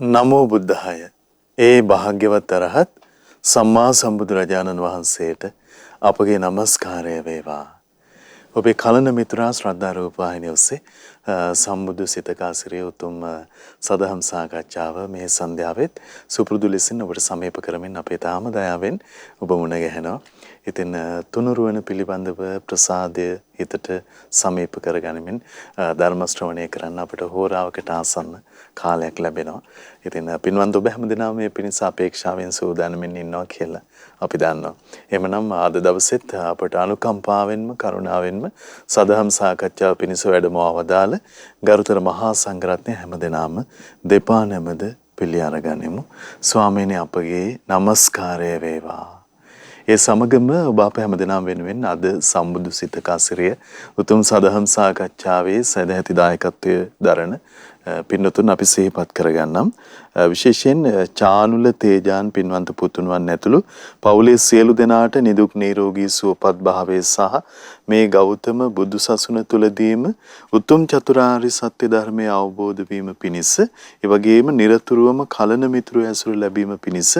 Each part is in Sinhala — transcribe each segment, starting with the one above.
නමෝ බුද්ධාය. ඒ භාග්‍යවත් අරහත් සම්මා සම්බුදුරජාණන් වහන්සේට අපගේ নমස්කාරය වේවා. ඔබේ කලන මිතුරා ශ්‍රද්ධා රූපවාහිනිය ඔස්සේ සම්බුදු සිතකාසිරිය උතුම් සදහම් සාකච්ඡාව මේ සන්ධ්‍යාවෙත් සුපුරුදු ලෙසින් ඔබට සමීප කරමින් අපේ තාම දයාවෙන් ඔබ මුණ ගැහෙනවා. ඉතින් තුනුරුවන පිළිබඳව ප්‍රසාදය හිතට සමීප කරගනිමින් ධර්ම ශ්‍රවණය කරන්න අපට හෝරාවකට ආසන්න කාලයක් ලැබෙනවා. ඉතින් පින්වන්ත ඔබ හැමදෙනාම මේ පිණිස අපේක්ෂාවෙන් සූදානම්ින් ඉන්නවා කියලා අපි දන්නවා. එහෙමනම් අද දවසෙත් අපට අනුකම්පාවෙන්ම කරුණාවෙන්ම සදහම් සාකච්ඡාව පිණිස වැඩම අවදාළ ගරුතර මහා සංඝරත්නය හැමදෙනාම දෙපා නැමද පිළි අරගනිමු. ස්වාමීනි අපගේ নমස්කාරය වේවා. ඒ සමගම ඔබ අප හැමදෙනාම වෙනුවෙන් අද සම්බුදු සිතකාසිරිය උතුම් සදහම් සාකච්ඡාවේ සදැහැති දායකත්වයේ දරන පින්නතුන් අපි සිහිපත් කරගන්නම්. විශේෂයෙන් චානුල තේජාන් පින්වන්ත පුතුණුවන් ඇතුළු පවුලේ සියලු දෙනාට නිදුක් නිරෝගී සුවපත් භාවයේ සහ මේ ගෞතම බුදු සසුන තුලදීම උතුම් චතුරාර්ය සත්‍ය ධර්මය අවබෝධ වීම පිණිස ඒ වගේම නිරතුරුවම කලන මිතුරු ඇසුර ලැබීම පිණිස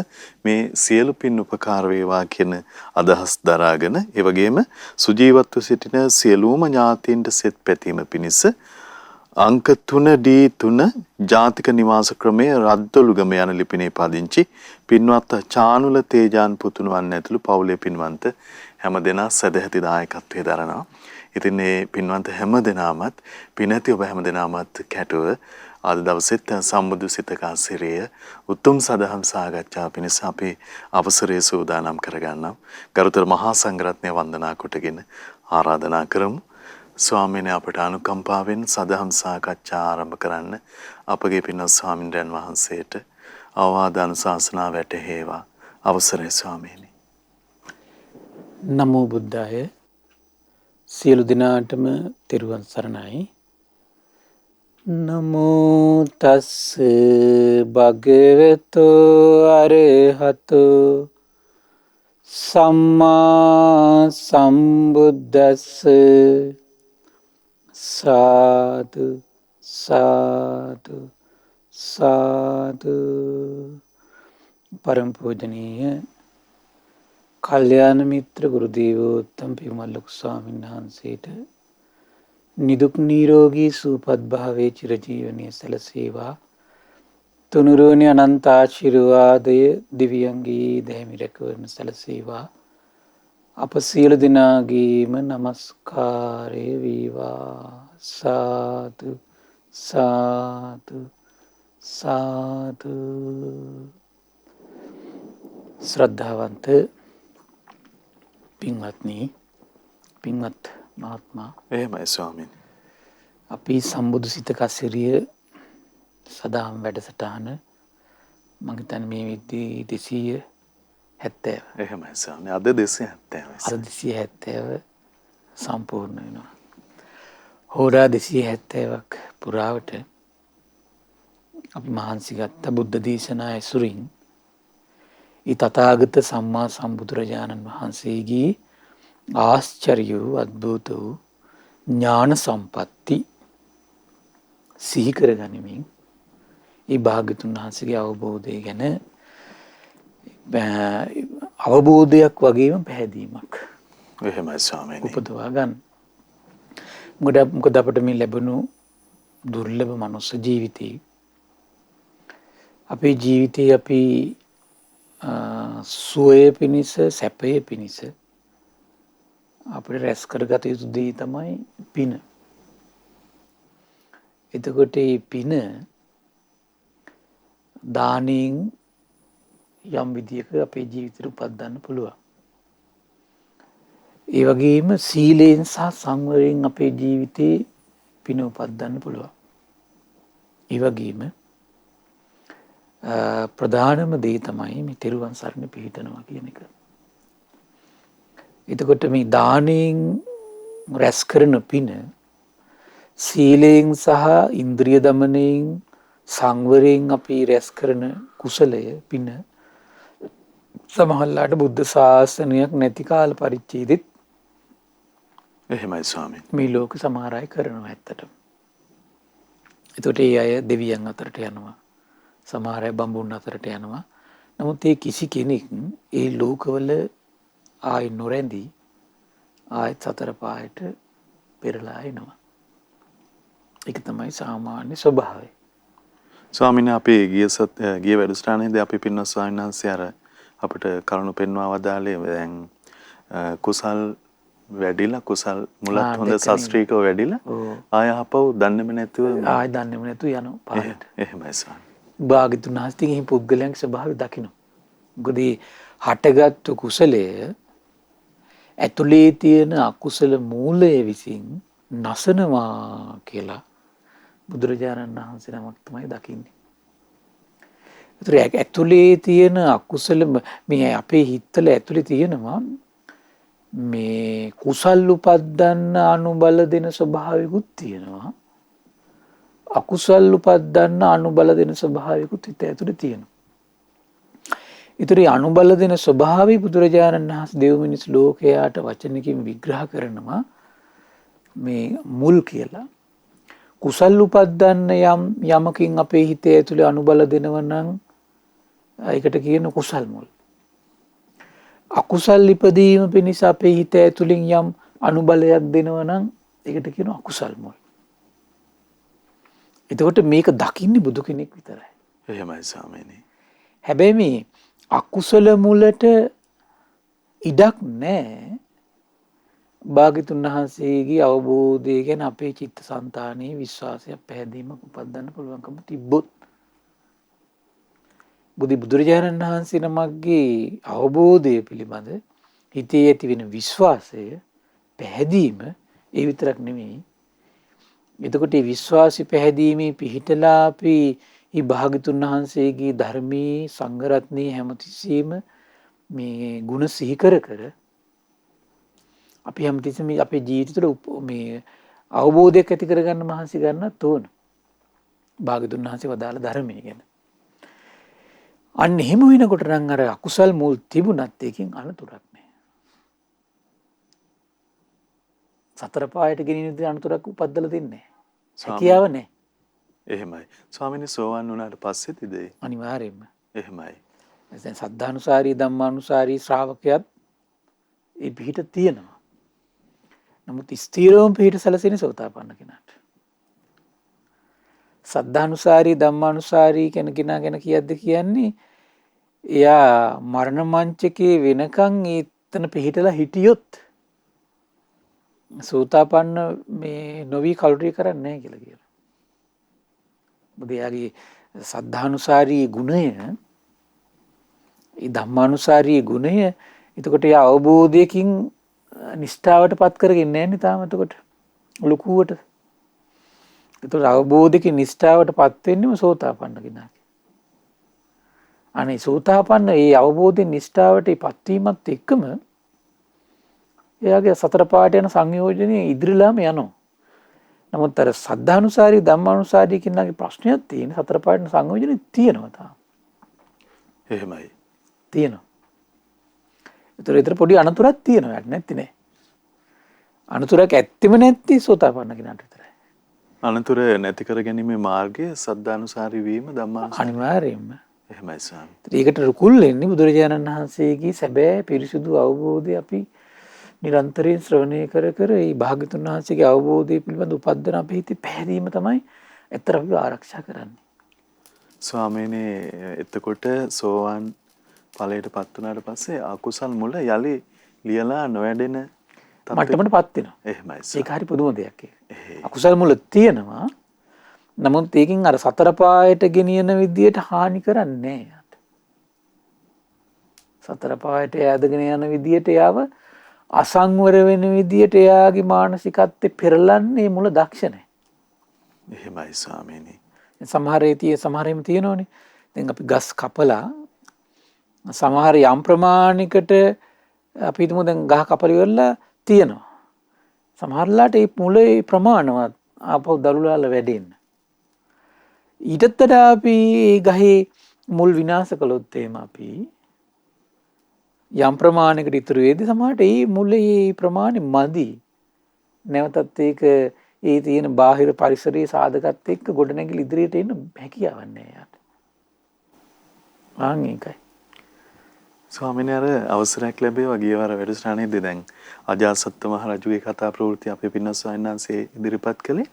මේ සියලු පින් උපකාර වේවා කියන අදහස් දරාගෙන ඒ වගේම සුජීවත්ව සිටින සියලුම ඥාතීන්ට සෙත් පැතීම පිණිස අංක 3D3 ජාතික නිවාස ක්‍රමයේ රද්දොළුගම යන ලිපිනේ පදිංචි පින්වත් චානුල තේජාන් පුතුණුවන් ඇතුළු පවුලේ පින්වන්ත හැමදෙනා සදැහැති දායකත්වයේ දරනවා. ඉතින් මේ පින්වන්ත හැමදෙනාමත් පිනැති ඔබ හැමදෙනාමත් කැටුව අද දවසෙත් සම්බුදු සිතකාසිරිය උතුම් සදහම් සාකච්ඡා පිණිස අපි අවසරය සූදානම් කරගන්නම්. ගරුතර මහා සංඝරත්නය වන්දනා කොටගෙන ආරාධනා කරමු. ස්වාමීන් අපට අනුකම්පාවෙන් සදහම් සාකච්ඡා ආරම්භ කරන්න අපගේ පින්වත් ස්වාමින්ද්‍රයන් වහන්සේට අවවාද අනුශාසනා වැටහේවා. අවසරයි ස්වාමීනි. නමෝ බුද්ධාය. සියලු දෙනාටම තෙරුවන් සරණයි. නමෝ තස් භගවතු අරහතෝ සම්මා සම්බුද්දස්ස සාදු සාදු සාදු. පරම පූජනීය කල්යාණ මිත්‍ර ගුරු දේවෝත්තම පියුමල් ලොකු ස්වාමීන් වහන්සේට නිදුක් නිරෝගී සුවපත් භාවයේ චිරජීවනයේ සැලසේවා. තුනුරුවනි අනන්ත ආශිර්වාදය දිව්‍යංගී දැහැමි රැකවරණ සැලසේවා. අප සියලු දෙනාගේම নমස්කාරය වේවා. සාදු සාදු සාදු. ශ්‍රද්ධාවන්ත පින්වත්නි, පින්වත් මහත්මයා, එහෙමයි ස්වාමීනි. අපි සම්බුදු සිතකාසිරිය සදාම් වැඩසටහන මම හිතන්නේ මේ විදිහේ 270. එහෙමයි ස්වාමීනි. අද 270. අද 270 සම්පූර්ණ වෙනවා. හෝරා 270ක් පුරාවට අපි මහන්සි ගත්ත බුද්ධ දේශනා ඇසුරින් ඊ තථාගත සම්මා සම්බුදුරජාණන් වහන්සේගේ ආශ්චර්ය වූ අද්භූත වූ ඥාන සම්පatti සිහි කරගනිමින් ඒ භාග්‍යතුන් වහන්සේගේ අවබෝධය ගැන අවබෝධයක් වගේම පැහැදීමක් එහෙමයි ස්වාමීනි. උපදවා ගන්න. මොකද අපිට මේ ලැබුණු දුර්ලභ මනුස්ස ජීවිතේ අපේ ජීවිතේ අපි සුවය පිණිස සැපය පිණිස අපිට රැස් කරගත යුතු දේ තමයි පින. එතකොට මේ පින දානෙන් යම් විදියක අපේ ජීවිතේට උපදින්න පුළුවන්. ඒ වගේම සීලයෙන් සහ සංවරයෙන් අපේ ජීවිතේ පින උපදින්න පුළුවන්. ඒ වගේම ප්‍රධානම දේ තමයි මේ තෙරුවන් සරණ පිහිටනවා කියන එක. එතකොට මේ දානෙන් රැස් කරන පින සීලයෙන් සහ ඉන්ද්‍රිය දමනයෙන් සංවරයෙන් අපි රැස් කරන කුසලය පින සමහරලාට බුද්ධ ශාසනයක් නැති කාල පරිච්ඡේදෙත් එහෙමයි ස්වාමීනි. මේ ලෝක සමහර අය කරනවා ඇත්තටම. එතකොට ඒ අය දෙවියන් අතරට යනවා. සමහර අය බඹුන් අතරට යනවා. නමුත් ඒ කිසි කෙනෙක් ඒ ලෝකවල ආයි නොරැඳී ආයෙත් සතර පායට පෙරලා එනවා. ඒක තමයි සාමාන්‍ය ස්වභාවය. ස්වාමීන් අපේ ගිය වැඩසටහනේදී අපි පින්වත් ස්වාමීන් වහන්සේ අර අපිට කරුණු පෙන්වා වදාළේ දැන් කුසල් වැඩිලා කුසල් මුලත් හොඳ ශාස්ත්‍රීයව වැඩිලා ආය ආපහු දන්නේම නැතුව යනවා පාරට. එහෙමයි ස්වාමී. භාග්‍යතුන් වහන්සේ පුද්ගලයන්ගේ ස්වභාවය දකිනවා. මොකද හටගත්තු කුසලය ඇතුලේ තියෙන අකුසල මූලය විසින් නසනවා කියලා බුදුරජාණන් වහන්සේ නමක් තමයි දකින්නේ. ඒතර ඇතුලේ තියෙන අකුසල මේ අපේ හිතවල ඇතුලේ තියෙනවා මේ කුසල් උපද්දන්න අනුබල දෙන ස්වභාවිකුත් තියෙනවා. අකුසල් උපද්දන්න අනුබල දෙන ස්වභාවිකුත් හිත ඇතුලේ තියෙනවා. ඒතර අනුබල දෙන ස්වභාවය බුදුරජාණන් වහන්සේ දෙව් මිනිස් ලෝකයාට වචනකින් විග්‍රහ කරනවා මේ මුල් කියලා. කුසල් උපද්දන්න යමකින් අපේ හිතේ ඇතුලේ අනුබල දෙනවා නම් ඒකට කියන කුසල් මුල්. අකුසල් ඉපදීම පිණිස අපේ හිත ඇතුලින් යම් අනුබලයක් දෙනවා නම් ඒකට කියන අකුසල් මුල්. එතකොට මේක දකින්නේ බුදු කෙනෙක් විතරයි. එහෙමයි ස්වාමීනි. හැබැයි මේ අකුසල මුලට ඉඩක් නැහැ. භාග්‍යතුන් වහන්සේගේ අවබෝධය ගැන අපේ චිත්තසංතානයේ විශ්වාසයක් පැහැදීමක් උපදින්න පුළුවන්කම තිබ්බොත් බුදුරජාණන් වහන්සේ නමක්ගේ අවබෝධය පිළිබඳ හිතේ ඇති වෙන විශ්වාසය පැහැදීම ඒ විතරක් නෙමෙයි. එතකොට මේ විශ්වාසي පැහැදීමේ පිහිටලා අපි මේ භාග්‍යතුන් වහන්සේගේ ධර්මයේ සංඝ රත්නයේ හැමතිස්සෙම මේ ගුණ සිහි කර අපි හැමතිස්සෙම අපේ ජීවිත තුළ මේ අවබෝධයක් ඇති කරගන්න මහන්සි ගන්නත් ඕන. භාග්‍යතුන් වහන්සේ වදාළ ධර්මයේ ගැන. අන්න එහෙම වෙනකොට නම් අර අකුසල් මුල් තිබුණත් ඒකෙන් අනතුරක් නැහැ. සතර පායට ගෙනින දේ අනතුරක් උපද්දලා දෙන්නේ නැහැ. හැකියාව නැහැ. එහෙමයි. ස්වාමීනි සෝවන් වුණාට පස්සෙත් ඉදේ. අනිවාර්යයෙන්ම. එහෙමයි. දැන් සද්ධානුසාරී ධම්මානුසාරී ශ්‍රාවකයාත් ඒ පිහිට තියෙනවා. නමුත් ස්ථීරවම පිහිට සැලසෙන සෝතාපන්න කෙනාට. සද්ධානුසාරී ධම්මානුසාරී කෙනා ගැන කියන්නේ එයා මරණ මංචකේ වෙනකන් එතන පිහිටලා හිටියොත් සෝතාපන්න මේ නොවි කලුරිය කරන්නේ නැහැ කියලා කියනවා. මොකද එයාගේ සද්ධානුසාරී ගුණය ඒ ධම්මානුසාරී ගුණය එතකොට එයා අවබෝධයකින් නිෂ්ඨාවට පත් කරගෙන නැහැ නේ තාම එතකොට ලකුවට. එතකොට අවබෝධයකින් නිෂ්ඨාවට පත් වෙන්නේම සෝතාපන්න කෙනාගේ. අනේ සෝතාපන්න ඒ අවබෝධයෙන් නිෂ්ඨාවට පත් වීමත් එක්කම එයාගේ සතර පාට යන සංයෝජනේ ඉදිරියලාම යනවා. නමුත් අර සද්ධානුසාරී ධම්මානුසාරී කෙනාගේ ප්‍රශ්නයක් තියෙන සතර පාට සංයෝජනේ තියෙනවා තාම. එහෙමයි. තියෙනවා. ඒතර පොඩි අනතුරක් තියෙනවා නැත්ති නෑ. අනතුරක් ඇත්තෙම නැති සෝතාපන්න කෙනාට විතරයි. අනතුර නැති කර ගැනීමේ මාර්ගය සද්ධානුසාරී වීම ධම්මානුසාරී. අනිවාර්යයෙන්ම. එහෙමයි ස්වාමී. ඒකට රුකුල් වෙන්නේ බුදුරජාණන් වහන්සේගේ සැබෑ පිරිසුදු අවබෝධය අපි නිරන්තරයෙන් ශ්‍රවණය කර මේ භාග්‍යතුන් වහන්සේගේ අවබෝධය පිළිබඳ උපද්දන අපේ හිතේ පැහැදීම තමයි ඇත්තට අපිව ආරක්ෂා කරන්නේ. ස්වාමීනි එතකොට සෝවාන් ඵලයටපත් වුණාට පස්සේ අකුසල් මුල යලි ලියලා නොවැඩෙන මට්ටමටපත් වෙනවා. එහෙමයි. ඒක හරි පුදුම දෙයක් ඒක. අකුසල් මුල තියෙනවා. නමුත් ඒකෙන් අර සතර පායට ගෙනියන විදියට හානි කරන්නේ නැහැ. සතර පායට යෑදගෙන යන විදියට එයාව අසංවර වෙන විදියට එයාගේ මානසිකත්වේ පෙරලන්නේ මුල දක්ෂ නැහැ. එහෙමයි ස්වාමීනි. සමහරෙම තියෙනවනේ. දැන් අපි ගස් කපලා සමහර යම් ප්‍රමාණයකට අපි හිතමු දැන් ගහ කපලා ඉවරලා තියෙනවා. සමහරලාට මේ මුලේ ප්‍රමාණවත් ආපහු දරුලාල වැඩෙන්න. ඊටත් වඩා අපි ගහේ මුල් විනාශ කළොත් එහෙම අපි යම් ප්‍රමාණයකට ඉතුරු වේදී සමහරට මේ මුලේ ප්‍රමාණය මදි. නැවතත් ඒක ඒ තියෙන බාහිර පරිසරයේ සාධකත් එක්ක ගොඩනැගිලි ඉදිරියට එන්න හැකියාවක් නැහැ යාට. ආන් ඒකයි. ස්වාමීනි අර අවසරයක් ලැබේවා ගියවර වැඩසටහනේදී දැන් අජාසත් මහ රජුගේ කතා ප්‍රවෘත්ති අපේ පින්නස් ස්වාමීන් ඉදිරිපත් කළේ.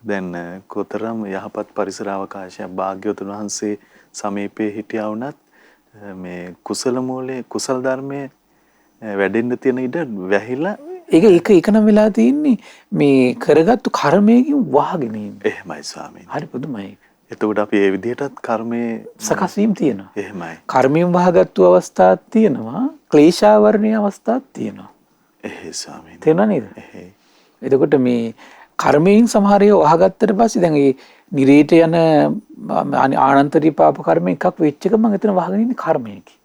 දැන් කොතරම් යහපත් පරිසර අවකාශයක් භාග්‍යවතුන් වහන්සේ සමීපයේ හිටියා වුණත් මේ කුසල මූලයේ කුසල ධර්මයේ වැඩෙන්න තියෙන ඉඩ වැහිලා ඒක නම් වෙලා තියෙන්නේ මේ කරගත්තු කර්මයකින් වහගෙන ඉන්නේ. එහෙමයි ස්වාමීනි. හරි පුදුමයි. එතකොට අපි ඒ විදිහටත් කර්මයේ සකස් වීම තියෙනවා. එහෙමයි. කර්මයෙන් වහගත්තු අවස්ථාවක් තියෙනවා. ක්ලේශාවරණීය අවස්ථාවක් තියෙනවා. එහෙයි ස්වාමීනි. තේරුණා නේද? එහෙයි. එතකොට මේ කර්මයෙන් සමහර ඒවා වහගත්තට පස්සේ දැන් මේ නිරේට යන ආනන්තරී පාප කර්ම එකක් වෙච්ච එක මම එතන වහගෙන ඉන්නේ කර්මයකින්.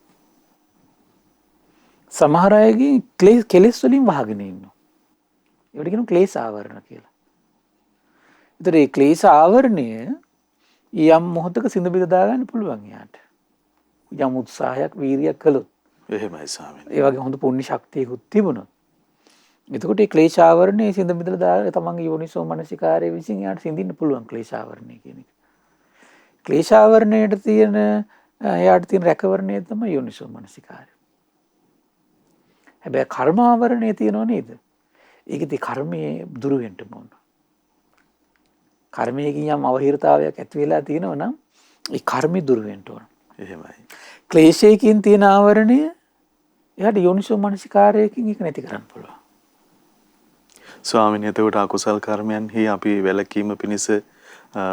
සමහර අයගේ කෙලෙස් වලින් වහගෙන ඉන්නවා. ඒකට කියනවා ක්ලේශ ආවරණ කියලා. ඒතර මේ ක්ලේශ ආවරණය යම් මොහොතක සිඳ බිඳ දාගන්න පුළුවන් යාට. යම් උත්සාහයක් වීරියක් කළොත්. එහෙමයි ස්වාමීනි. ඒ වගේ හොඳ පුණ්‍ය ශක්තියකුත් තිබුණොත්. එතකොට මේ ක්ලේශ ආවරණය සිඳ බිඳලා දාලා තමන්ගේ යෝනිසෝ මනසිකාරයේ විසින් යාට සිඳින්න පුළුවන් ක්ලේශ ආවරණය කියන එක. ක්ලේශ ආවරණයට තියෙන යාට තියෙන රැකවරණය තමයි යෝනිසෝ මනසිකාරය. හැබැයි කර්ම ආවරණය තියෙනව නේද? ඒකෙදි කර්මයේ දුරු වෙන්න ඕන. කර්මයකින් යම් අවහිරතාවයක් ඇති වෙලා තියෙනවා නම් ඒ කර්මي දුරු වෙන්න ඕන. එහෙමයි. ක්ලේශයකින් තියෙන ආවරණය එයාට යෝනිසෝ මනසිකාරයකින් ඒක නැති කරන්න පුළුවන්. ස්වාමීනි එතකොට අකුසල් කර්මයන්හි අපි වැළකීම පිණිස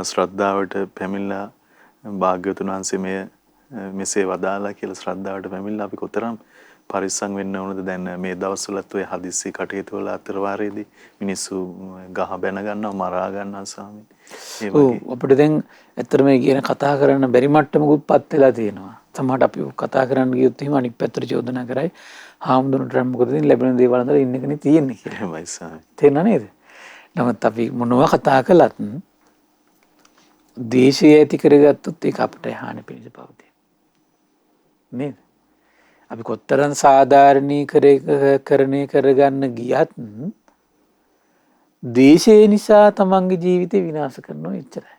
ශ්‍රද්ධාවට පැමිණලා භාග්‍යවතුන් වහන්සේ මෙසේ වදාලා කියලා ශ්‍රද්ධාවට පැමිණලා අපි කොතරම් පරිස්සම් වෙන්න ඕනද දැන් මේ දවස්වලත් ඔය හදිස්සි කටයුතු වල අතරවාරයේදී මිනිස්සු ගහ බැන ගන්නවා මරා ගන්නවා ස්වාමීනි. ඒ වගේ අපිට දැන් ඇත්තටම මේ කියන කතා කරන්න බැරි මට්ටමකුත්පත් වෙලා තියෙනවා. සමහරට අපි කතා කරන්න ගියොත් එහෙම අනිත් පැත්තට චෝදනා කරයි. හාමුදුරන්ට මොකද තියෙන්නේ ලැබෙන දේවල් අතර ඉන්න එකනේ තියෙන්නේ කියලා. එහෙමයි ස්වාමීනි. තේරෙනව නේද? නමුත් අපි මොනවා කතා කළත් දේශය ඇති කරගත්තොත් ඒක අපිට හානි පිණිස පවතී. නේද? අපි කොතරම් සාධාරණීකරණය කරගන්න ගියත් දේශය නිසා තමන්ගේ ජීවිතේ විනාශ කරනවා එච්චරයි.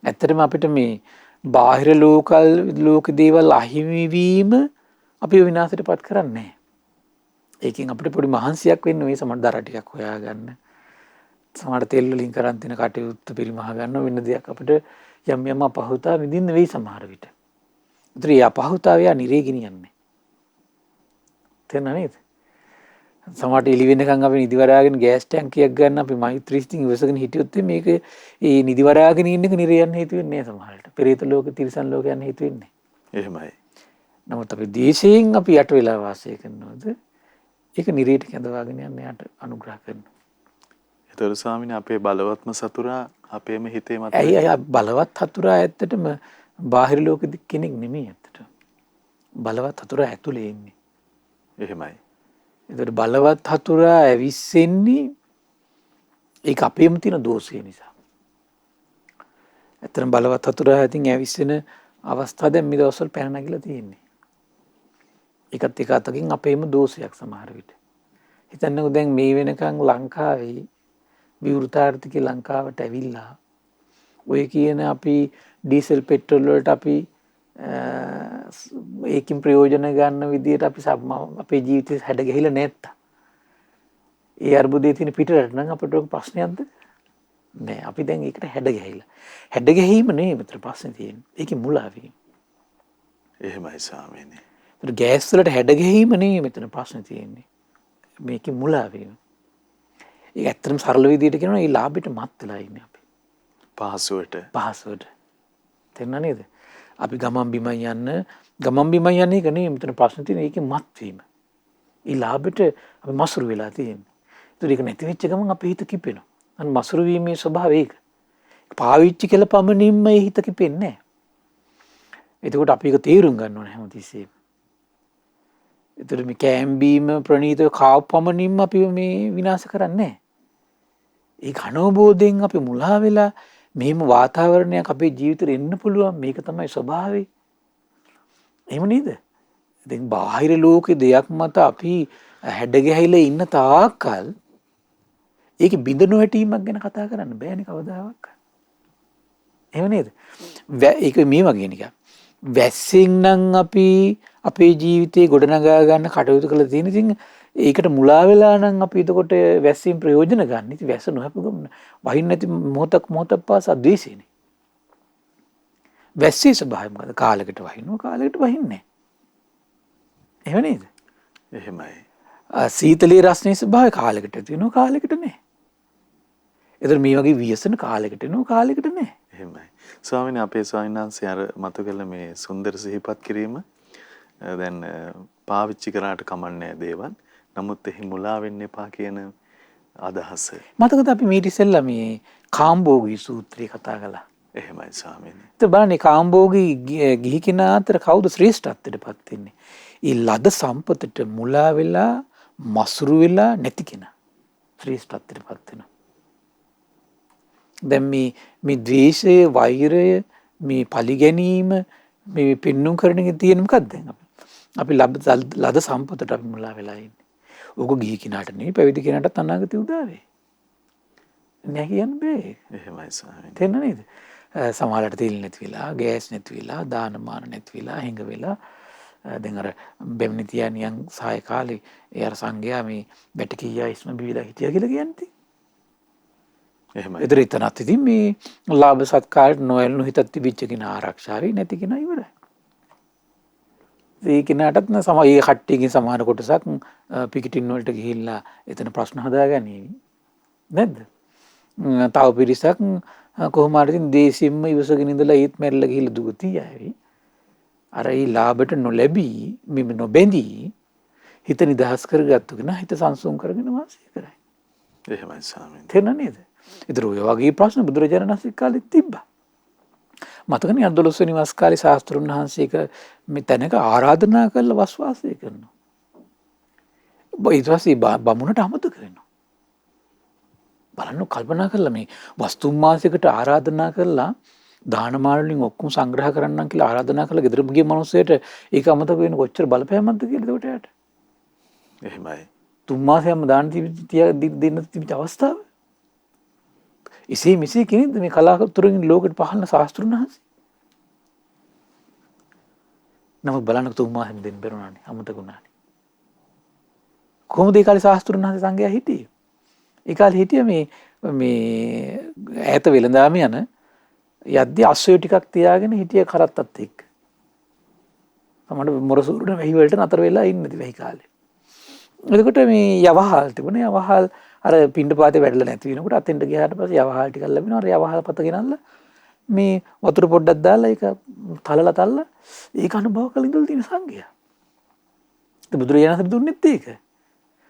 ඇත්තටම අපිට මේ බාහිර ලෝක දේවල් අහිමි වීම අපි විනාශයටපත් කරන්නේ නැහැ. ඒකෙන් අපිට පොඩි මහන්සියක් වෙන්න මේ සමහර දර ටිකක් හොයාගන්න. සමහර තෙල් වලින් කරන් තියෙන කටයුත්ත පරිමහ ගන්න වෙන දෙයක් අපිට යම් අපහසුතාව විඳින්න වෙයි සමහර විට. ඒතර ඒ අපහසුතාවය නිරේ ගෙනියන්නේ. තේරෙනව නේද? සමහරට එළි වෙනකන් අපි නිදි වරාගෙන ගෑස් ටැංකියක් ගන්න අපි මෛත්‍රී ස්තිං ඉවසගෙන හිටියොත් මේක ඒ නිදි වරාගෙන ඉන්න එක නිරේ යන්න හේතු වෙන්නේ නැහැ සමහරට. පෙරේත ලෝක තිරිසන් ලෝක යන්න හේතු වෙන්නේ. එහෙමයි. නමුත් අපි දේශයෙන් අපි යට වෙලා වාසය කරනවද ඒක නිරේට කැඳවාගෙන යන්න යට අනුග්‍රහ කරනවා. ඒතර ස්වාමීනි අපේ බලවත්ම සතුරා අපේම හිතේ මත ඇයි බලවත් හතුරා ඇත්තටම බාහිර ලෝකෙ කෙනෙක් නෙමෙයි ඇත්තට. බලවත් හතුරා ඇතුලේ ඉන්නේ. එහෙමයි. ඒතර බලවත් හතුරා ඇවිස්සෙන්නේ ඒක අපේම තියෙන දෝෂය නිසා. ඇත්තටම බලවත් හතුරා ඇතින් ඇවිස්සෙන අවස්ථා දැන් මේ දවස්වල පැන නැගිලා තියෙන්නේ. ඒකත් එක අතකින් අපේම දෝෂයක් සමහර විට. හිතන්නකෝ දැන් මේ වෙනකන් ලංකාවේ විවෘතාර්ථික ලංකාවට ඇවිල්ලා ඔය කියන අපි ඩීසල් පෙට්‍රල් වලට අපි ඒකින් ප්‍රයෝජන ගන්න විදියට අපි අපේ ජීවිතේ හැඩ ගැහිලා නැත්තා. ඒ අර්බුදයේ තියෙන පිටරට නම් අපිට ඔක ප්‍රශ්නයක්ද? නෑ. අපි දැන් ඒකට හැඩ ගැහිලා. හැඩ ගැහිම නෙමෙයි මෙතන ප්‍රශ්නේ තියෙන්නේ. ඒකේ මුලාවීම. එහෙමයි ස්වාමීනි. ඒතර ගෑස් වලට හැඩ ගැහිම නෙමෙයි මෙතන ප්‍රශ්නේ තියෙන්නේ. මේකේ මුලාවීම. ඒක ඇත්තටම සරල විදියට කියනවා මේ ලාභෙට මත් වෙලා ඉන්නේ අපි. පහසුවට. තේරුණා නේද? අපි ගමන් බිමන් යන්නේ එක නෙමෙයි මෙතන ප්‍රශ්න තියෙන්නේ ඒකේ මත් වීම. ඒ ලාභෙට අපි මසුරු වෙලා තියෙන්නේ. ඒතර ඒක නැති වෙච්ච ගමන් අපේ හිත කිපෙනවා. අන්න මසුරු වීමේ ස්වභාවය ඒක. පාවිච්චි කළ පමණින්ම ඒ හිත කිපෙන්නේ නැහැ. එතකොට අපි ඒක තේරුම් ගන්න ඕනේ හැමතිස්සෙම. ඒතර මේ කැම්බීම ප්‍රණීතව කාව පමණින්ම අපි මේ විනාශ කරන්නේ නැහැ. ඒ ඝනෝබෝධයෙන් අපි මුලා වෙලා මෙහෙම වාතාවරණයක් අපේ ජීවිතේට එන්න පුළුවන් මේක තමයි ස්වභාවය. එහෙම නේද? දැන් බාහිර ලෝකේ දෙයක් මත අපි හැඩ ගැහිලා ඉන්න තාක්කල් ඒකේ බිඳුණු හැටීමක් ගැන කතා කරන්න බෑනේ කවදාවත්. එහෙම නේද? ඒක මේ වගේ නිකන් වැස්සෙන් නම් අපි අපේ ජීවිතේ ගොඩනගා ගන්න කටයුතු කළ තියෙන. ඉතින් ඒකට මුලා වෙලා නම් අපි එතකොට වැස්සෙන් ප්‍රයෝජන ගන්න. ඉතින් වැස්ස නොහැප ගමන වහින්න නැති මොහොතක් පාසා ද්වේෂයනේ. වැස්සේ ස්වභාවය මොකද? කාලයකට වහිනවා, කාලයකට වහින්නේ නැහැ. එහෙම නේද? එහෙමයි. සීතලයේ රස්නේ ස්වභාවය කාලයකට තියෙනවා, කාලයකට නැහැ. ඒතර මේ වගේ ව්‍යසන කාලයකට එනවා, කාලයකට නැහැ. එහෙමයි. ස්වාමීනි අපේ ස්වාමීන් වහන්සේ අර මතු කළ මේ සුන්දර සිහිපත් කිරීම දැන් පාවිච්චි කරාට කමන්නේ දේවල්. නමුත් එහි මුලා වෙන්න එපා කියන අදහස. මතකද අපි මීට ඉස්සෙල්ලා මේ කාම්බෝගී සූත්‍රය කතා කළා. එහෙමයි ස්වාමීනි. ඒත් බලන්න කාම්බෝගී ගිහි කෙනා අතර කවුද ශ්‍රේෂ්ඨත්වයටපත් වෙන්නේ? ඒ ලද සම්පතට මුලා වෙලා මසුරු වෙලා නැති කෙනා ශ්‍රේෂ්ඨත්වයටපත් වෙනවා. දැන් මේ ද්වේෂය, වෛරය, මේ පරිගැනීම, මේ පෙන්눔 කරන එක තියෙන මොකක්ද දැන් අපි ලද සම්පතට අපි මුලා වෙලා ඉන්නේ. ඕක ගිහි කෙනාට නෙවෙයි, පැවිදි කෙනාටත් අනාගතේ උදා වෙයි. නෑ කියන්න බෑ. එහෙමයි ස්වාමීනි. තේරෙනව නේද? සමහරවිට තෙල් නැති වෙලා, ගෑස් නැති වෙලා, දානමාන නැති වෙලා, හිඟ වෙලා දැන් අර බෙම්නි තියානියන් සාය කාලේ ඒ අර සංඝයා මේ බැටකියා ඉස්ම බිවිලා හිටියා කියලා කියන්නේ. එහෙමයි. ඒතර ඉතනත් ඉතින් මේ ලාභ සත්කාරයට නොයල්නු හිතත් තිබිච්ච කෙනා ආරක්ෂාවේ නැති කෙනා ඉවරයි. ඒ කෙනාටත් ඒ කට්ටියකින් සමහර කොටසක් පිකිටින් වලට ගිහිල්ලා එතන ප්‍රශ්න හදාගන්නේ නැද්ද? තව පිරිසක් කොහොම හරි ඉතින් දේශින්ම ඉවසගෙන ඉඳලා ඒත් මැරිලා ගිහිල්ලා දුගතිය ආවි. අර ඒ ලාභයට නොලැබී මිම නොබැඳී හිත නිදහස් කරගත්තු කෙනා හිත සංසුන් කරගෙන වාසය කරයි. එහෙමයි ස්වාමීනි. තේරෙනව නේද? ඒතර ඔය වගේ ප්‍රශ්න බුදුරජාණන් වහන්සේ කාලෙත් තිබ්බා. මතකනේ 12 වෙනි වස් කාලේ ශාස්ත්‍රුන් වහන්සේක මේ තැනක ආරාධනා කරලා වස් වාසය කරනවා. ඊට පස්සේ බමුණට අමතක වෙනවා. බලන්න කල්පනා කරලා මේ වස්තුන් මාසයකට ආරාධනා කරලා දානමාන වලින් ඔක්කොම සංග්‍රහ කරන්නම් කියලා ආරාධනා කරලා ගෙදර ගිය මිනිස්සෙට ඒක අමතක වෙන කොච්චර බලපෑමක්ද කියලා ඒකට යට. එහෙමයි. 3 මාසෙම දාන දෙන්න තිබිච්ච අවස්ථාව. ඉසේ මිසේ කෙනෙක්ද මේ කලාතුරකින් ලෝකෙට පහළන ශාස්ත්‍රුන් වහන්සේ? නමුත් බලන්න 3 මාසෙම දෙන්න බැරුණානේ, අමතක වුණානේ. කොහොමද ඒ කාලේ ශාස්ත්‍රුන් වහන්සේ සංඝයා හිටියේ? ඒ කාලේ හිටිය මේ ඈත වෙළඳාම යන යද්දී අස්සය ටිකක් තියාගෙන හිටිය කරත්තත් එක්ක. තමයි මොරසූරුන වෙහි වලට නතර වෙලා ඉන්නේ වෙහි කාලේ. එතකොට මේ යවහල් තිබුණේ යවහල් අර පින්ඩපාතේ වැඩලා නැති වෙනකොට අතෙන්ට ගියාට පස්සේ යවහල් ටිකක් ලැබෙනවා. අර යවහල් පත ගෙනල්ලා මේ වතුර පොඩ්ඩක් දාලා ඒක තලලා ඒක අනුභව කරලා ඉඳලා තියෙන සංඝයා. ඒ බුදුරජාණන් වහන්සේ දුන්නෙත් ඒක.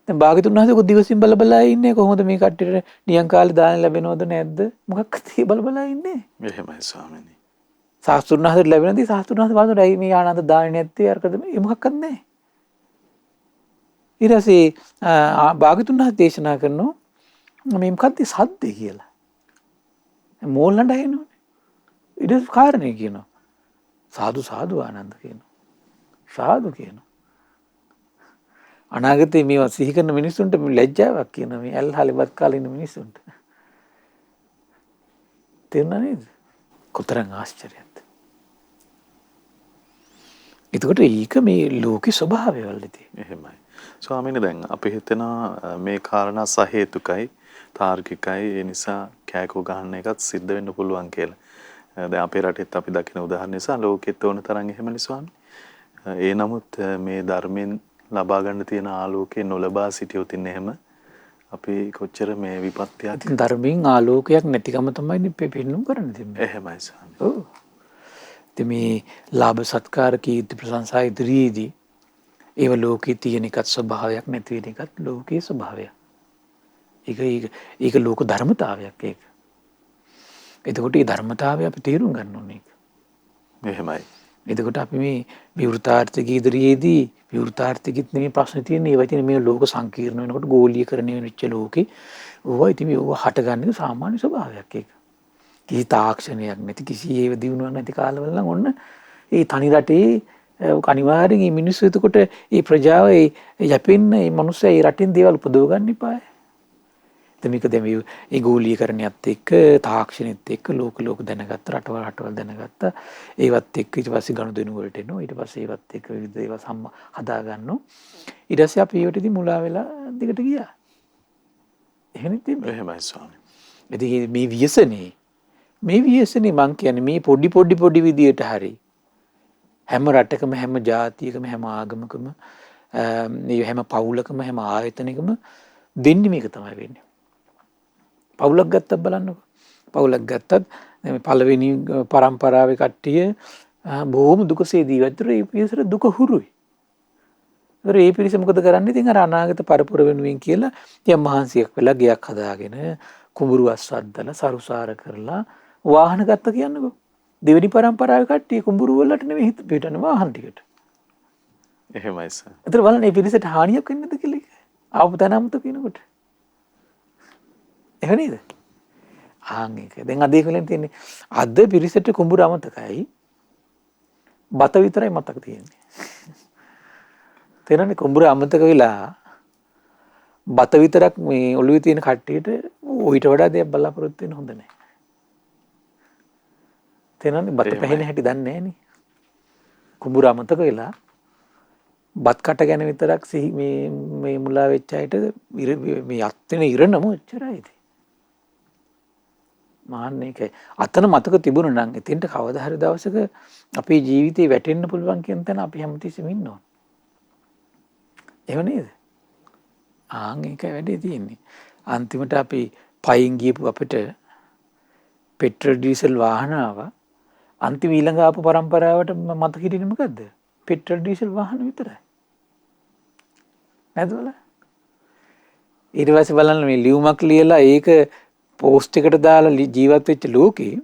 දැන් භාග්‍යතුන් වහන්සේ කො දිවසින් බල ඉන්නේ කොහොමද මේ කට්ටියට නියම් කාලේ දාන ලැබෙනවද නැද්ද? මොකක්ද ඒ බල ඉන්නේ? එහෙමයි ස්වාමීනි. ශාස්ත්‍රුන් වහන්සේට ලැබෙනදී ශාස්ත්‍රුන් වහන්සේ බලනකොට ඇයි මේ ආනන්ද දාන්නේ නැත්තේ? අරකද මේ මොකක්වත් නැහැ. ඊට පස්සේ භාග්‍යතුන් වහන්සේ දේශනා කරනවා මේ මොකක්ද සද්දේ කියලා. මෝල්ලන්ට ඇහෙනවනේ. ඊට පස්සේ කාරණේ කියනවා. සාදු සාදු ආනන්ද කියනවා. සාදු කියනවා. අනාගතේ මේවා සිහි කරන මිනිස්සුන්ට ලැජ්ජාවක් කියනවා මේ ඇල්හලෙවත් කාලේ ඉන්න මිනිස්සුන්ට. තේරුණා නේද? කොතරම් ආශ්චර්යයක්ද? එතකොට ඒක මේ ලෝකේ ස්වභාවය වලදී. එහෙමයි. ස්වාමීනි දැන් අපි හිතනවා මේ කාරණා සහේතුකයි, තාර්කිකයි, ඒ නිසා කෑකෝ ගහන්න එකත් සිද්ධ වෙන්න පුළුවන් කියලා. දැන් අපේ රටෙත් අපි දකින උදාහරණ නිසා ලෝකෙත් ඕන තරම් එහෙමනේ ස්වාමී. ඒ නමුත් මේ ධර්මයෙන් ලබා ගන්න තියෙන ආලෝකේ නොලබා සිටියොත් ඉන්නේ එහෙම අපි කොච්චර මේ විපත්තියක් ධර්මයෙන් ආලෝකයක් නැතිකම තමයි පෙන්නුම් කරන්නේ තිබෙන්නේ. එහෙමයි ස්වාමී. ඔව්. මේ ලාභ සත්කාර කීර්ති ප්‍රශංසා ඉදිරියේදී ඒව ලෝකේ තියෙන එකත් ස්වභාවයක් නැති වෙන එකත් ලෝකයේ ස්වභාවයක්. ඒක ලෝක ධර්මතාවයක් ඒක. එතකොට මේ ධර්මතාවය අපි තේරුම් ගන්න ඕනේ. එහෙමයි. එතකොට අපි මේ විවෘතාර්ථක ඉදිරියේදී විවෘතාර්ථකෙත් නෙමෙයි ප්‍රශ්න තියෙන්නේ. ඒවා තියෙන මේ ලෝක සංකීර්ණ වෙනකොට ගෝලීකරණය වෙච්ච ලෝකේ ඕවා ඉතින් මේවා හටගන්න සාමාන්‍ය ස්වභාවයක් ඒක. කිසි තාක්ෂණයක් නැති කිසි ඒව දිනුවක් නැති කාලවල නම් ඔන්න ඒ තනි රටේ අනිවාර්යෙන් මේ මිනිස්සු එතකොට මේ ප්‍රජාව යැපෙන්න මේ මිනිස්සු ඒ රටින් දේවල් උපදව ගන්න ඉපාය. මේක දැන් මේ ගෝලීකරණයත් එක්ක තාක්ෂණෙත් එක්ක ලෝක දැනගත්ත රටවල් දැනගත්ත ඒවත් එක්ක ඊට පස්සේ ගනුදෙනු වලට එනවා ඊට පස්සේ ඒවත් එක්ක විවිධ ඒවා හදා ගන්නවා ඊට පස්සේ අපි ඒවටදී මුලා වෙලා දිගට ගියා. එහෙනම් තිබ්බේ. එහෙමයි ස්වාමී. ඉතින් මේ ව්‍යසනේ මං කියන්නේ මේ පොඩි විදියට හරි හැම රටකම හැම ජාතියකම හැම ආගමකම මේ හැම පවුලකම හැම ආයතනයකම වෙන්නේ මේක තමයි වෙන්නේ. පවුලක් ගත්තත් බලන්නකො. පවුලක් ගත්තත් මේ පළවෙනි පරම්පරාවේ කට්ටිය බොහොම දුකසේ ජීවත් වෙන ඒ පිරිසට දුක හුරුයි. ඒතර ඒ පිරිස මොකද කරන්නේ? ඉතින් අර අනාගත පරපුර වෙනුවෙන් කියලා තියම් මහන්සියක් වෙලා ගයක් හදාගෙන කුඹුරු අස්වද්දලා සරුසාර කරලා වාහන ගත්ත කියන්නකො. දෙවෙනි පරම්පරාවේ කට්ටිය කුඹුරු වලට නෙවෙයි හිත පිටන වාහන ටිකට. එහෙමයි සර්. ඒතර බලන්න මේ පිරිසට හානියක් වෙන්නේ නැද්ද කියලා. ආපු තැන අමතක වෙනකොට. එහෙම නේද? ආන් ඒක. දැන් අද ඒක වෙලෙන් තියෙන්නේ. අද පිරිසට කුඹුර අමතකයි. බත විතරයි මතක තියෙන්නේ. තේරෙන්නේ කුඹුර අමතක වෙලා බත විතරක් මේ ඔළුවේ තියෙන කට්ටියට ඊට වඩා දෙයක් බලාපොරොත්තු වෙන්න හොඳ නැහැ. තේරෙන්නේ බත පැහෙන හැටි දන්නේ නැහැ නේ. කුඹුර අමතක වෙලා බත් කට ගැන විතරක් සිහි මේ මුලා වෙච්ච අයට මේ අත් වෙන ඉරණම ඔච්චරයි ඉතින්. මාන්නේකයි. අතන මතක තිබුණා නම් එතෙන්ට කවදා හරි දවසක අපේ ජීවිතේ වැටෙන්න පුළුවන් කියන තැන අපි හැමතිස්සෙම ඉන්න ඕන. එහෙම නේද? ආන් ඒකයි වැඩේ තියෙන්නේ. අන්තිමට අපි පයින් ගියපු අපිට පෙට්‍රල් ඩීසල් වාහන ආවා. අන්තිම ඊළඟ ආපු පරම්පරාවට මතක හිටින්නේ මොකද්ද? පෙට්‍රල් ඩීසල් වාහන විතරයි. නේද බලන්න. ඊට පස්සේ බලන්න මේ ලියුමක් ලියලා ඒක පෝස්ට් එකට දාලා ජීවත් වෙච්ච ලෝකේ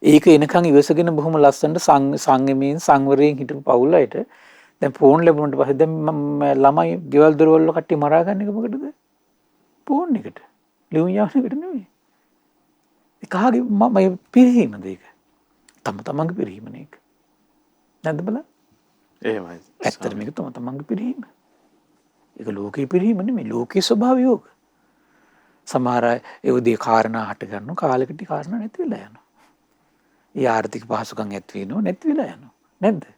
ඒක එනකන් ඉවසගෙන බොහොම ලස්සනට සංයමයෙන් සංවරයෙන් හිටපු පවුලයිට දැන් ෆෝන් ලැබුණාට පස්සේ දැන් ළමයි ගෙවල් දොරවල් වල කට්ටිය මරා ගන්න එක මොකටද? ෆෝන් එකට. ලියුම් යවන්නකට නෙමෙයි. ඒ කාගේ මම පිරීමද ඒක? තමන්ගේ පිරීමනේ ඒක. නැද්ද බලන්න? එහෙමයි. ඇත්තට මේක තමන්ගේ පිරීම. ඒක ලෝකේ පිරීම නෙමෙයි ලෝකේ ස්වභාවය ඕක. සමහර අය ඒ උදේ කාරණා හට ගන්නවා කාලෙකට කාරණා නැති වෙලා යනවා. ඒ ආර්ථික පහසුකම් ඇති වෙනව නැති වෙලා යනවා. නැද්ද?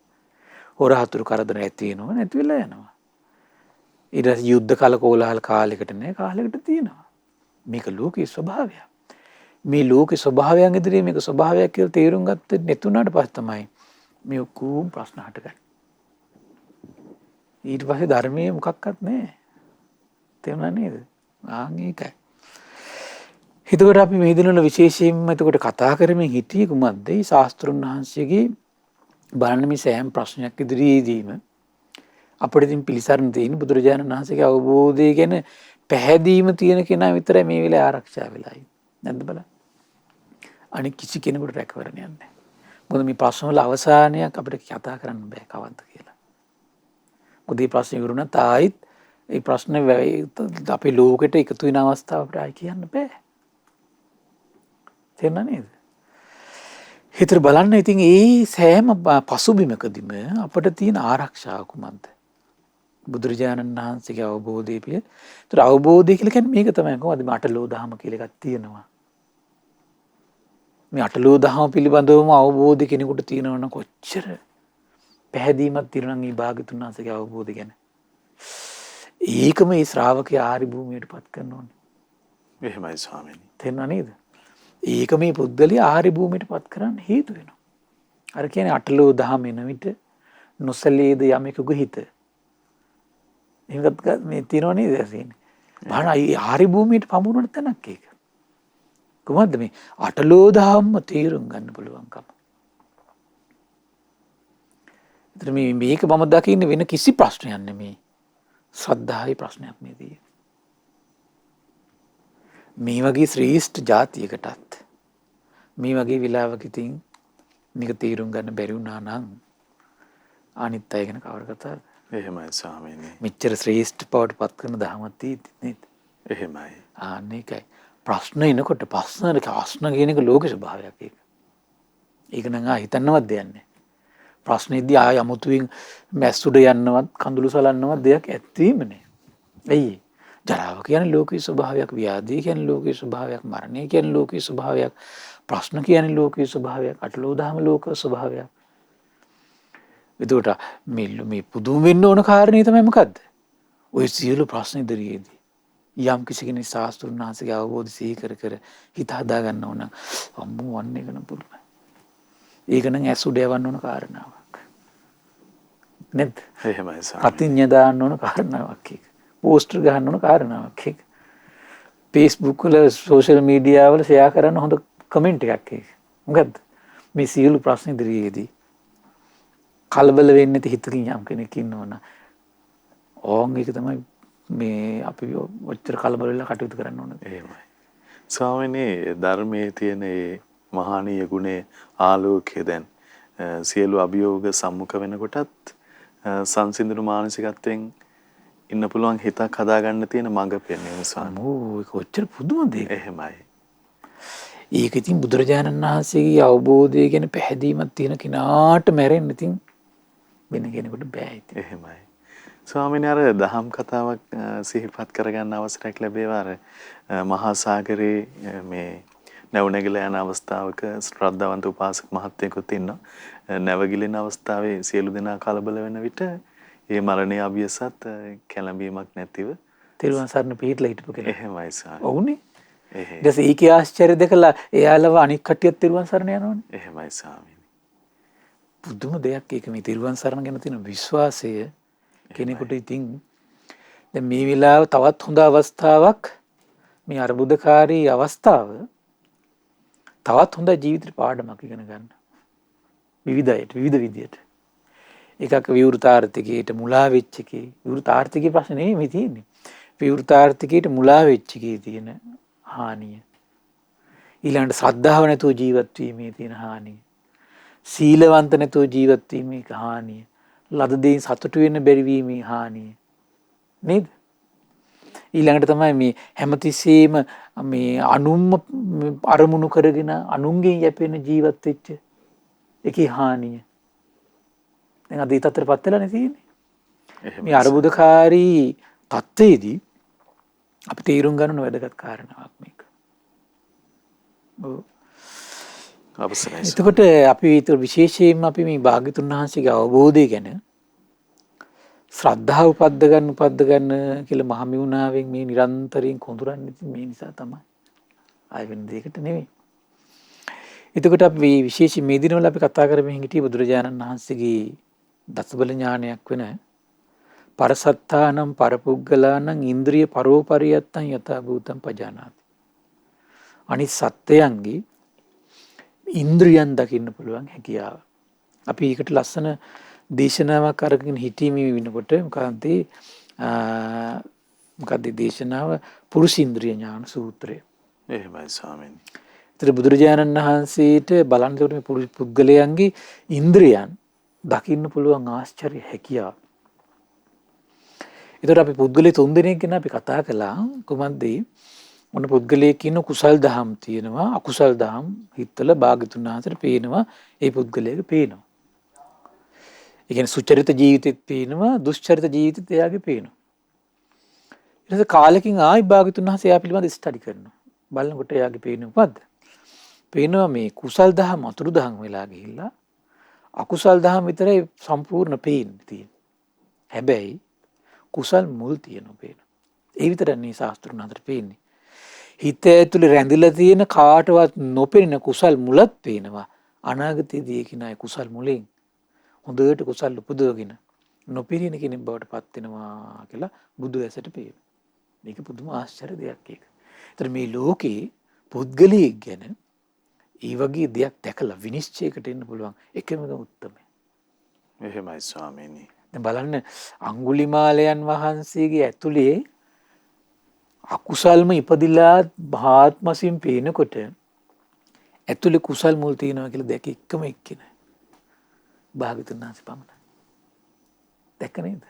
හොරහතුරු කරදර ඇති වෙනව නැති වෙලා යනවා. ඊට පස්සේ යුද්ධ කාල කෝලහල කාලයකට නෑ කාලයකට තියෙනවා. මේක ලෝකේ ස්වභාවය. මේ ලෝකේ ස්වභාවයන් ඉදිරියේ මේක ස්වභාවයක් කියලා තේරුම් ගත්තේ නැතුණාට පස්සේ තමයි මේ ඔක්කොම ප්‍රශ්න හටගන්නේ. ඊට පස්සේ ධර්මයේ මොකක්වත් නැහැ. තේරුණා නේද? ආන් ඒකයි. එතකොට අපි මේ දිනවල විශේෂයෙන්ම එතකොට කතා කරමින් හිටියේ කුමක්ද? ඒ ශාස්ත්‍රුන් වහන්සේගේ බලන්න මේ සෑම ප්‍රශ්නයක් ඉදිරියේදීම අපිට ඉතින් පිළිසරණ තියෙන බුදුරජාණන් වහන්සේගේ අවබෝධය ගැන පැහැදීම තියෙන කෙනා විතරයි මේ වෙලාවේ ආරක්ෂා වෙලා ඉන්නේ. නැද්ද බලන්න? අනික කිසි කෙනෙකුට රැකවරණයක් නැහැ. මොකද මේ ප්‍රශ්න වල අවසානයක් අපිට කතා කරන්න බෑ කවද්ද කියලා. මොකද මේ ප්‍රශ්න ඉවරුණා තායිත් ඒ ප්‍රශ්න අපේ ලෝකෙට එකතු වෙන අවස්ථාව අපිට ආයි කියන්න බෑ. තේරුණා නේද? හිතර බලන්න ඉතින් ඒ සෑම පසුබිමකදීම අපිට තියෙන ආරක්ෂාව කුමක්ද? බුදුරජාණන් වහන්සේගේ අවබෝධය පිය. ඒතර අවබෝධය කියලා කියන්නේ මේක තමයි කොහොමද මේ අටලෝ දහම කියලා එකක් තියෙනවා. මේ අටලෝ දහම පිළිබඳවම අවබෝධය කෙනෙකුට තියෙනවා නම් කොච්චර පැහැදීමක් තියෙනවා නම් මේ භාග්‍යතුන් වහන්සේගේ අවබෝධය ගැන. ඒකම මේ ශ්‍රාවකයා ආරි භූමියටපත් කරන්න ඕනේ. එහෙමයි ස්වාමීනි. තේරුණා නේද? ඒක මේ පුද්ගලයා ආරි භූමියටපත් කරන්න හේතු වෙනවා. අර කියන්නේ අටලෝ දහම එන විට නොසලේද යමෙකුගේ හිත. එහෙමත් මේ තියෙනව නේද ඇසින්. බලන්න ආරි භූමියට පමුණුන තැනක් ඒක. කොහොමද මේ අටලෝ දහම තේරුම් ගන්න පුළුවන්කම. ඒතර මේක මම දකින්නේ වෙන කිසි ප්‍රශ්නයක් නෙමෙයි. ශ්‍රද්ධාවේ ප්‍රශ්නයක් මේ තියෙන්නේ. මේ වගේ ශ්‍රේෂ්ඨ ජාතියකටත් මේ වගේ වෙලාවක ඉතින් මේක තීරුම් ගන්න බැරි වුණා නම් අනිත් අය ගැන කවර කතාවද? එහෙමයි ස්වාමීනි. මෙච්චර ශ්‍රේෂ්ඨ බවට පත් කරන දහමක් තියෙද්දි නේද? එහෙමයි. ඒකයි. ප්‍රශ්න එනකොට ප්‍රශ්න කියන එක ලෝක ස්වභාවයක් ඒක. ඒක නම් හිතන්නවත් දෙයක් නැහැ. ප්‍රශ්නේදී ආය අමුතුවෙන් මැස්සුඩ යන්නවත් කඳුළු සලන්නවත් දෙයක් ඇත්තේම නැහැ. ඇයි? ජරාව කියන්නේ ලෝකයේ ස්වභාවයක්, ව්‍යාධිය කියන්නේ ලෝකයේ ස්වභාවයක්, මරණය කියන්නේ ලෝකයේ ස්වභාවයක්, ප්‍රශ්න කියන්නේ ලෝකයේ ස්වභාවයක්, අටලෝ දහම ලෝක ස්වභාවයක්. එතකොට මේ පුදුම වෙන්න ඕන කාරණේ තමයි මොකද්ද? ඔය සියලු ප්‍රශ්න ඉදිරියේදී යම් කිසි කෙනෙක් ශාස්ත්‍රුන් වහන්සේගේ අවබෝධය සිහි කර කර හිත හදා ගන්න ඕන. අම්මෝ වන්නේ කන පුළුවන්. ඒක නම් ඇස් උඩ යවන්න ඕන කාරණාවක්. නේද? එහෙමයි ස්වාමීනි. අතිඤ්ඤ දාන්න ඕන කාරණාවක් ඒක. පෝස්ටර් ගහන්න ඕන කාරණාවක් ඒක. Facebook වල සෝෂල් මීඩියා වල ෂෙයා කරන්න හොඳ කමෙන්ට් එකක් ඒක. මොකද්ද? මේ සියලු ප්‍රශ්න ඉදිරියේදී කලබල වෙන්නේ නැති හිතකින් යම් කෙනෙක් ඉන්නවනම් ඕන් ඒක තමයි මේ අපි ඔච්චර කලබල වෙලා කටයුතු කරන්න ඕනේ. එහෙමයි. ස්වාමීනි ධර්මයේ තියෙන මේ මහානීය ගුණේ ආලෝකය දැන් සියලු අභියෝග සම්මුඛ වෙනකොටත් සංසිඳුණු මානසිකත්වයෙන් ඉන්න පුළුවන් හිතක් හදාගන්න තියෙන මඟ පෙන්වන ස්වාමීනි. අම්මෝ ඒක ඔච්චර පුදුම දෙයක්. එහෙමයි. ඒක ඉතින් බුදුරජාණන් වහන්සේගේ අවබෝධය ගැන පැහැදීමක් තියෙන කෙනාට මැරෙන්න ඉතින් වෙන කෙනෙකුට බෑ ඉතින්. එහෙමයි. ස්වාමීනි අර දහම් කතාවක් සිහිපත් කරගන්න අවසරයක් ලැබේවා. අර මහා සාගරේ මේ නැවුනගිලා යන අවස්ථාවක ශ්‍රද්ධාවන්ත උපාසක මහත්තයෙකුත් ඉන්නවා. නැවගිලින අවස්ථාවේ සියලු දෙනා කලබල වෙන විට ඒ මරණයේ අභියසත් කැළඹීමක් නැතිව තෙරුවන් සරණ පිහිටලා හිටපු කෙනෙක්. එහෙමයි ස්වාමීනි. ඔව්නේ. එහෙයි. ඊට පස්සේ ඒකේ ආශ්චර්ය දැකලා එයාලව අනික් කට්ටියත් තෙරුවන් සරණ යනවනේ. එහෙමයි ස්වාමීනි. පුදුම දෙයක් ඒක මේ තෙරුවන් සරණ ගැන තියෙන විශ්වාසය කෙනෙකුට ඉතින් දැන් මේ වෙලාව තවත් හොඳ අවස්ථාවක් මේ අර්බුදකාරී අවස්ථාව තවත් හොඳ ජීවිත පාඩමක් ඉගෙන ගන්න. විවිධයට විවිධ විදියට. එකක් විවෘතාර්ථිකයට මුලා වෙච්ච එකේ විවෘතාර්ථිකේ ප්‍රශ්නේ නෙමෙයි මේ තියෙන්නේ. විවෘතාර්ථිකයට මුලා වෙච්ච එකේ තියෙන හානිය. ඊළඟට ශ්‍රද්ධාව නැතුව ජීවත් වීමේ තියෙන හානිය. සීලවන්ත නැතුව ජීවත් වීමේ හානිය. ලද දෙයින් සතුටු වෙන්න බැරි වීමේ හානිය. නේද? ඊළඟට තමයි මේ හැමතිස්සෙම මේ අනුම්ම අරමුණු කරගෙන අනුන්ගෙන් යැපෙන ජීවත් වෙච්ච එකේ හානිය. දැන් අද ඊටතරපත් වෙලා නේ තියෙන්නේ. මේ අරුබුදකාරී තත්ත්වයේදී අපි තීරුම් ගන්න වැදගත් කාරණාවක් මේක. ඔව්. අවසරයි. එතකොට අපි විශේෂයෙන්ම අපි මේ භාග්‍යතුන් වහන්සේගේ අවබෝධය ගැන ශ්‍රද්ධාව උපද්ද ගන්න කියලා මහමිුණාවෙන් මේ නිරන්තරයෙන් කොඳුරන්නේ මේ නිසා තමයි. ආය වෙන දෙයකට නෙවෙයි. එතකොට අපි විශේෂයෙන් මේ දිනවල අපි කතා කරමින් හිටියේ බුදුරජාණන් වහන්සේගේ දසබල ඥානයක් වෙන පරසත්තානම් පරපුග්ගලානම් ඉන්ද්‍රිය පරෝපරියත්තං යථා භූතං පජානාති. අනිත් සත්‍යයන්ගේ ඉන්ද්‍රියන් දකින්න පුළුවන් හැකියාව. අපි ඒකට ලස්සන දේශනාවක් අරගෙන හිටියේ මේ වෙනකොට මොකක්ද දේශනාව පුරුෂින්ද්‍රිය ඥාන සූත්‍රය. එහෙමයි ස්වාමීනි. ඒතර බුදුරජාණන් වහන්සේට බලන්න මේ පුද්ගලයන්ගේ ඉන්ද්‍රියන් දකින්න පුළුවන් ආශ්චර්ය හැකියාව. ඒතර අපි පුද්ගලයා 3 දෙනෙක් ගැන අපි කතා කළා. කොහොමද මොන පුද්ගලයෙක් ඉන්න කුසල් දහම් තියෙනවා අකුසල් දහම් හිතවල භාග්‍යතුන් වහන්සේට පේනවා ඒ පුද්ගලයාගේ පේනවා. ඒ කියන්නේ සුචරිත ජීවිතෙත් පේනවා දුෂ්චරිත ජීවිතෙත් එයාගේ පේනවා. ඊට පස්සේ කාලෙකින් ආයි භාග්‍යතුන් වහන්සේ එයා පිළිබඳ ස්ටඩි කරනවා. බලනකොට එයාගේ පේන්නේ මොකද්ද? පේනවා මේ කුසල් දහම් අතුරු දහම් වෙලා ගිහිල්ලා අකුසල් දහම් විතරයි සම්පූර්ණ පේන්නේ තියෙන්නේ. හැබැයි කුසල් මුල් තියෙනවා පේනවා. ඒ විතරක් නේ ශාස්ත්‍රුන් අතර පේන්නේ. හිත ඇතුලේ රැඳිලා තියෙන කාටවත් නොපෙනෙන කුසල් මුලත් පේනවා. අනාගතයේදී කිනාය කුසල් මුලින් හොඳට කුසල් උපදවගෙන නොපෙනෙන කෙනෙක් බවට පත් වෙනවා කියලා බුදු ඇසට පේනවා. මේක පුදුම ආශ්චර්ය දෙයක් ඒක. ඒතර මේ ලෝකේ පුද්ගලයෙක් ගැන ඒ වගේ දෙයක් දැකලා විනිශ්චයකට එන්න පුළුවන් එකම උත්තරමයි. එහෙමයි ස්වාමීනි. දැන් බලන්න අඟුලිමාලයන් වහන්සේගේ ඇතුලේ අකුසල්ම ඉපදිලා භාත්මසින් පේනකොට ඇතුලේ කුසල් මුල් තියෙනවා කියලා දැක එකම එක්කෙනා. භාග්‍යතුන් වහන්සේ පමණයි. දැක්ක නේද?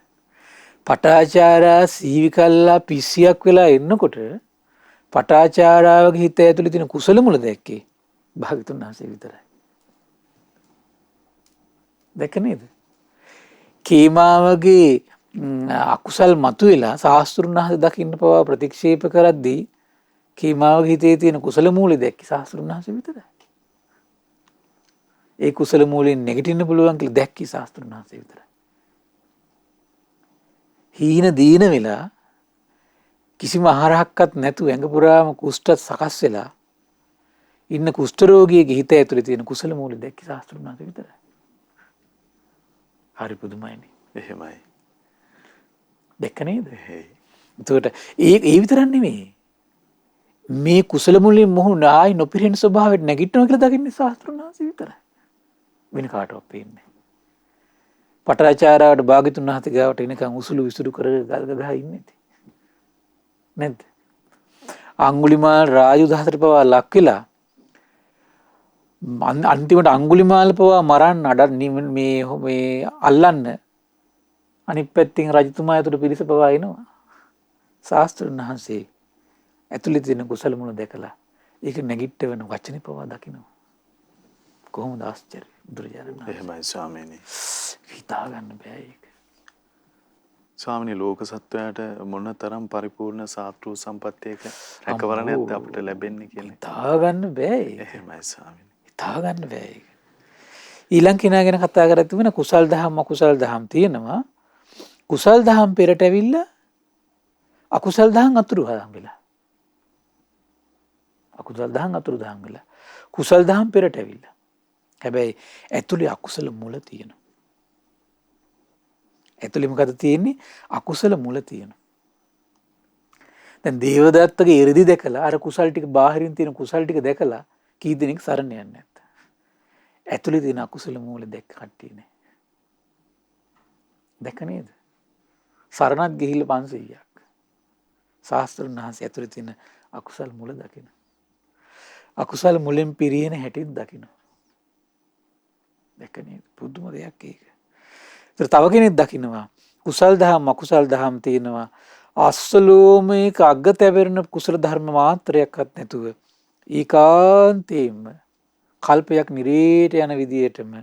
පටාචාරා සීවි කල්ලා පිස්සියක් වෙලා එන්නකොට පටාචාරාවගේ හිත ඇතුලේ තියෙන කුසල මුල දැක්කේ භාග්‍යතුන් වහන්සේ විතරයි. දැක්ක නේද? කේමාවගේ අකුසල් මතුවෙලා ශාස්ත්‍රුන් වහන්සේ දකින්න පවා ප්‍රතික්ෂේප කරද්දී කීමාවගේ හිතේ තියෙන කුසල මූලෙ දැක්කේ ශාස්ත්‍රුන් වහන්සේ විතරයි. ඒ කුසල මූලෙන් නැගිටින්න පුළුවන් කියලා දැක්කේ ශාස්ත්‍රුන් වහන්සේ විතරයි. හීන දීන වෙලා කිසිම ආහාරයක්වත් නැතුව ඇඟ පුරාම කුෂ්ඨ සකස් වෙලා ඉන්න කුෂ්ඨ රෝගියෙකුගේ හිත ඇතුලේ තියෙන කුසල මූලෙ දැක්කේ ශාස්ත්‍රුන් වහන්සේ විතරයි. හරි පුදුමයිනේ. එහෙමයි. දැක්ක නේද? එතකොට ඒ විතරක් නෙමෙයි. මේ කුසල මුලින් මොහු ආයි නොපිරෙන ස්වභාවයට නැගිටිනවා කියලා දකින්නේ ශාස්ත්‍රුන් වහන්සේ විතරයි. වෙන කාටවත් පේන්නේ. පටාචාරාවට භාග්‍යතුන් වහන්සේ ගාවට එනකන් උසුළු විසුළු කර ගල් ගහ ඉන්නේ නැද්ද? අඟුලිමාල් රාජු දහසට පවා ලක් වෙලා අන්තිමට අඟුලිමාල පවා මරන්න අඩ මේ අල්ලන්න අනිත් පැත්තෙන් රජතුමා ඇතුළට පිරිස පවා එනවා. ශාස්ත්‍රඥ වහන්සේ ඇතුළේ තියෙන කුසල මුල දැකලා ඒක නැගිට වෙන වචනේ පවා දකිනවා. කොහොමද ආශ්චර්ය බුදුරජාණන් වහන්සේ. එහෙමයි ස්වාමීනි. හිතා ගන්න බෑ ඒක. ස්වාමීනි ලෝක සත්වයාට මොන තරම් පරිපූර්ණ සාත්‍රු සම්පත්තියක රැකවරණයක්ද අපිට ලැබෙන්නේ කියලා හිතා ගන්න බෑ. එහෙමයි ස්වාමීනි. හිතා ගන්න බෑ ඒක. ඊළඟ කෙනා ගැන කතා කරද්දී වෙන කුසල් දහම් අකුසල් දහම් තියෙනවා. කුසල් දහම් පෙරට ඇවිල්ලා අකුසල් දහම් අතුරු දහම් වෙලා. අකුසල් දහම් අතුරු දහම් වෙලා. කුසල් දහම් පෙරට ඇවිල්ලා. හැබැයි ඇතුලේ අකුසල මුල තියෙනවා. ඇතුලේ මොකද තියෙන්නේ? අකුසල මුල තියෙනවා. දැන් දේවදත්තගේ 이르දි දැකලා අර කුසල් ටික බාහිරින් තියෙන කුසල් ටික දැකලා කී දෙනෙක් සරණ යන්නේ නැත්ද? ඇතුලේ තියෙන අකුසල මූල දැක්ක කට්ටිය නෑ. දැක නේද? සරණත් ගිහිල්ලා 500ක්. ශාස්ත්‍රඥ වහන්සේ ඇතුලේ තියෙන අකුසල් මුල දකින. අකුසල් මුලෙන් පිරියෙන හැටිත් දකින. දැක නේද? පුදුම දෙයක් ඒක. ඒතර තව කෙනෙක් දකිනවා කුසල් දහම් අකුසල් දහම් තියෙනවා. අස්සලෝමයක අග්ග තැබෙරන කුසල ධර්ම මාත්‍රයක්වත් නැතුව ඒකාන්තයෙන්ම කල්පයක් නිරේට යන විදියටම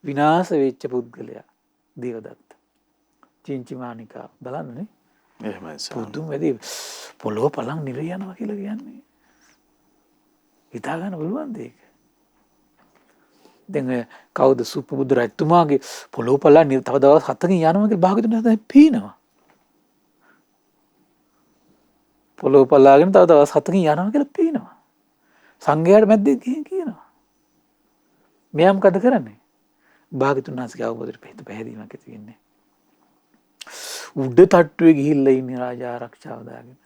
විනාශ වෙච්ච පුද්ගලයා දේවදත්ත. චින්චිමානිකා බලන්නනේ. එහෙමයි ස්වාමීනි. පුදුම වැඩි පොළොව පලන් නිරේ යනවා කියලා කියන්නේ. හිතා ගන්න පුළුවන්ද ඒක? දැන් කවුද සුපබුදු රජතුමාගේ පොළොව පලන් තව දවස් 7කින් යනවා කියලා භාගතුන් හදා පීනවා. පොළොව පලාගෙන තව දවස් 7කින් යනවා කියලා පීනවා. සංඝයාට මැද්දේ ගිහින් කියනවා. මෙයා මොකද කරන්නේ? භාගතුන් වහන්සේගේ අවබෝධයට පැහැදීමක් ඇති වෙන්නේ. උඩ තට්ටුවේ ගිහිල්ලා ඉන්නේ රාජා ආරක්ෂාව දාගෙන.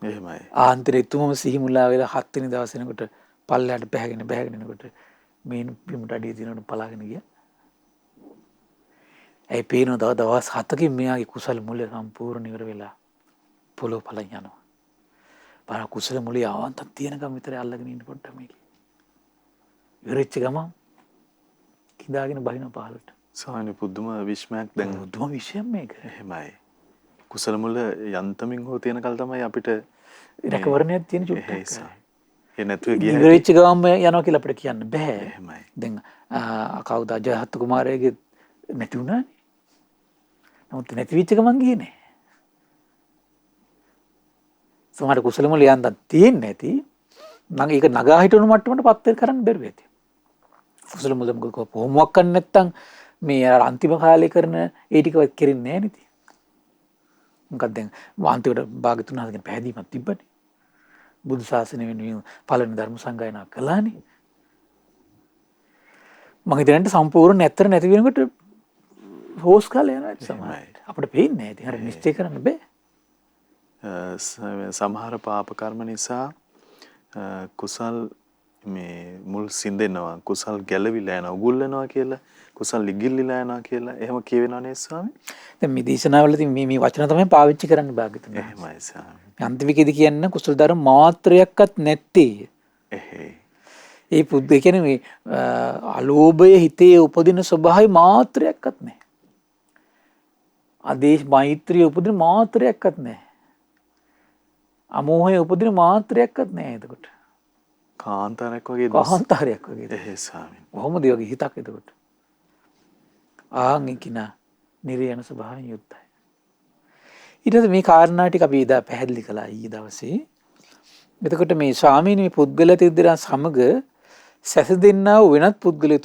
එහෙමයි. ආන්තරේ තුමම සිහිමුලා වෙලා 7 වෙනි දවස් වෙනකොට පල්ලයට බැහැගෙන එනකොට මේ බිමට අඩිය දිනනකොට පලාගෙන ගියා. ඒ පේනවා තව දවස් 7කින් මෙයාගේ කුසල මුල සම්පූර්ණ ඉවර වෙලා පොළොව පලන් යනවා. බාර කුසල මුලිය ආවන්තක් තියෙනකම් විතරයි අල්ලගෙන ඉන්න පොඩ්ඩක් මේකේ. ඉවරෙච්ච ගමන් කිදාගෙන බහින පහලට. ස්වාමීනි පුදුම විශ්මයක් දැන් පුදුම විශ්යක් මේක. එහෙමයි. කුසල මුල යන්තමින් හෝ තියෙන කල් තමයි අපිට රැකවරණයක් තියෙන චුට්ටක්. ඒ නැතුව ගියා. ඉවරෙච්ච ගමන් යනවා කියලා අපිට කියන්න බෑ. එහෙමයි. දැන් කවුද අජයහත් කුමාරයාගේ නැති වුණානේ. නමුත් නැති වෙච්ච ගමන් ගියේ නෑ. සමහර කුසල මුල යන්තම් තියෙන්නේ නැති නම් ඒක නගා හිටවුණු මට්ටමට පත් කරන්න බැරුව ඇති. කුසල මුල මොකද කොහොමවත් කරන්නේ නැත්තම් මේ අන්තිම කාලේ කරන ඒ ටිකවත් කෙරෙන්නේ නැහැ නේද? මොකක්ද දැන් අන්තිමට භාග්‍යතුන් වහන්සේගෙන් පැහැදීමක් තිබ්බනේ. බුදු ශාසනය වෙනුවෙන් පළවෙනි ධර්ම සංගායනා කළානේ. මම හිතන්නේ සම්පූර්ණ නැතර නැති වෙනකොට හොස් කාලේ යනවා සමහරවිට. අපිට පේන්නේ නැහැ. ඉතින් හරිය නිශ්චය කරන්න බෑ. සමහර පාප කර්ම නිසා කුසල් මේ මුල් සිඳෙනවා කුසල් ගැලවිලා යනවා උගුල් වෙනවා කියලා කුසල් ලිගිල්ලිලා යනවා කියලා එහෙම කියවෙනව නේද ස්වාමී? දැන් මේ දේශනාවලදී මේ වචන තමයි පාවිච්චි කරන්න භාග්‍යතුන්. එහෙමයි ස්වාමී. අන්තිමකේදී කියන්නේ කුසල ධර්ම මාත්‍රයක්වත් නැත්තේ. එහෙයි. ඒ පුද්ගල කියන්නේ මේ අලෝභය හිතේ උපදින ස්වභාවය මාත්‍රයක්වත් නැහැ. ආදේශ මෛත්‍රිය උපදින මාත්‍රයක්වත් නැහැ. අමෝහය උපදින මාත්‍රයක්වත් නැහැ එතකොට. කාන්තාරයක් වගේ කාන්තාරයක් වගේ. එහෙයි ස්වාමී. කොහොමද වගේ හිතක් එතකොට? ආන් එකිනා නිරේ යන ස්වභාවයෙන් යුක්තයි. ඊට පස්සේ මේ කාරණා ටික අපි ඉදා පැහැදිලි කළා ඊ දවසේ. එතකොට මේ ස්වාමීන් මේ පුද්ගල තිද්දරන් සමග සැසඳෙන්නා වූ වෙනත් පුද්ගලයෝ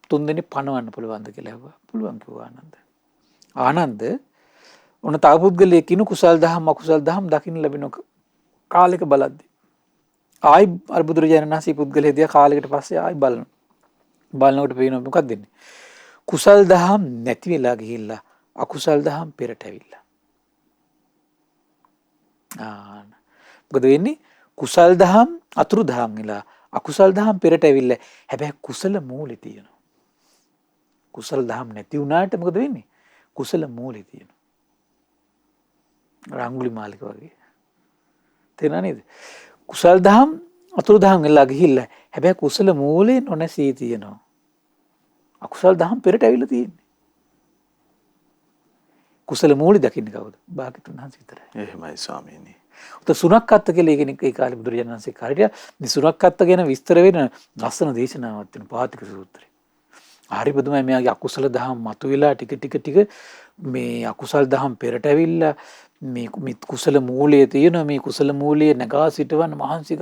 තුන් දෙනෙක් පණවන්න පුළුවන්ද කියලා ඇහුවා. පුළුවන් කිව්වා ආනන්ද. ආනන්ද ඔන්න තව පුද්ගලයෙක් කිනු කුසල් දහම් අකුසල් දහම් දකින්න ලැබෙන කාලයක බලද්දි. ආයි අර බුදුරජාණන් වහන්සේ පුද්ගලයා දිහා කාලයකට පස්සේ ආයි බලනකොට පේනවා මොකක්ද වෙන්නේ? කුසල් දහම් නැති වෙලා ගිහිල්ලා අකුසල් දහම් පෙරට ඇවිල්ලා. මොකද වෙන්නේ? කුසල් දහම් අතුරු දහම් වෙලා අකුසල් දහම් පෙරට ඇවිල්ලා. හැබැයි කුසල මූලෙ තියෙනවා. කුසල දහම් නැති වුණාට මොකද වෙන්නේ? කුසල මූලෙ තියෙනවා. රාංගුලිමාලික වගේ. තේරුණා නේද? කුසල් දහම් අතුරු දහම් වෙලා ගිහිල්ලා. හැබැයි කුසල මූලේ නොනැසී තියෙනවා. අකුසල් දහම් පෙරට ඇවිල්ලා තියෙන්නේ. කුසල මූලෙ දකින්නේ කවුද? භාග්‍යවතුන් වහන්සේ විතරයි. එහෙමයි ස්වාමීනි. උත සුනක්කත්ත කියලා කෙනෙක් ඒ කාලේ බුදුරජාණන් වහන්සේ කාරිය මේ සුනක්කත්ත ගැන විස්තර වෙන ලස්සන දේශනාවක් තියෙන පාතික සූත්‍රය. හරි බුදුමයි මෙයාගේ අකුසල දහම් මතුවලා ටික මේ අකුසල් දහම් පෙරට ඇවිල්ලා මේ කුසල මූලයේ තියෙන මේ කුසල මූලයේ නගා සිටවන්න මහන්සි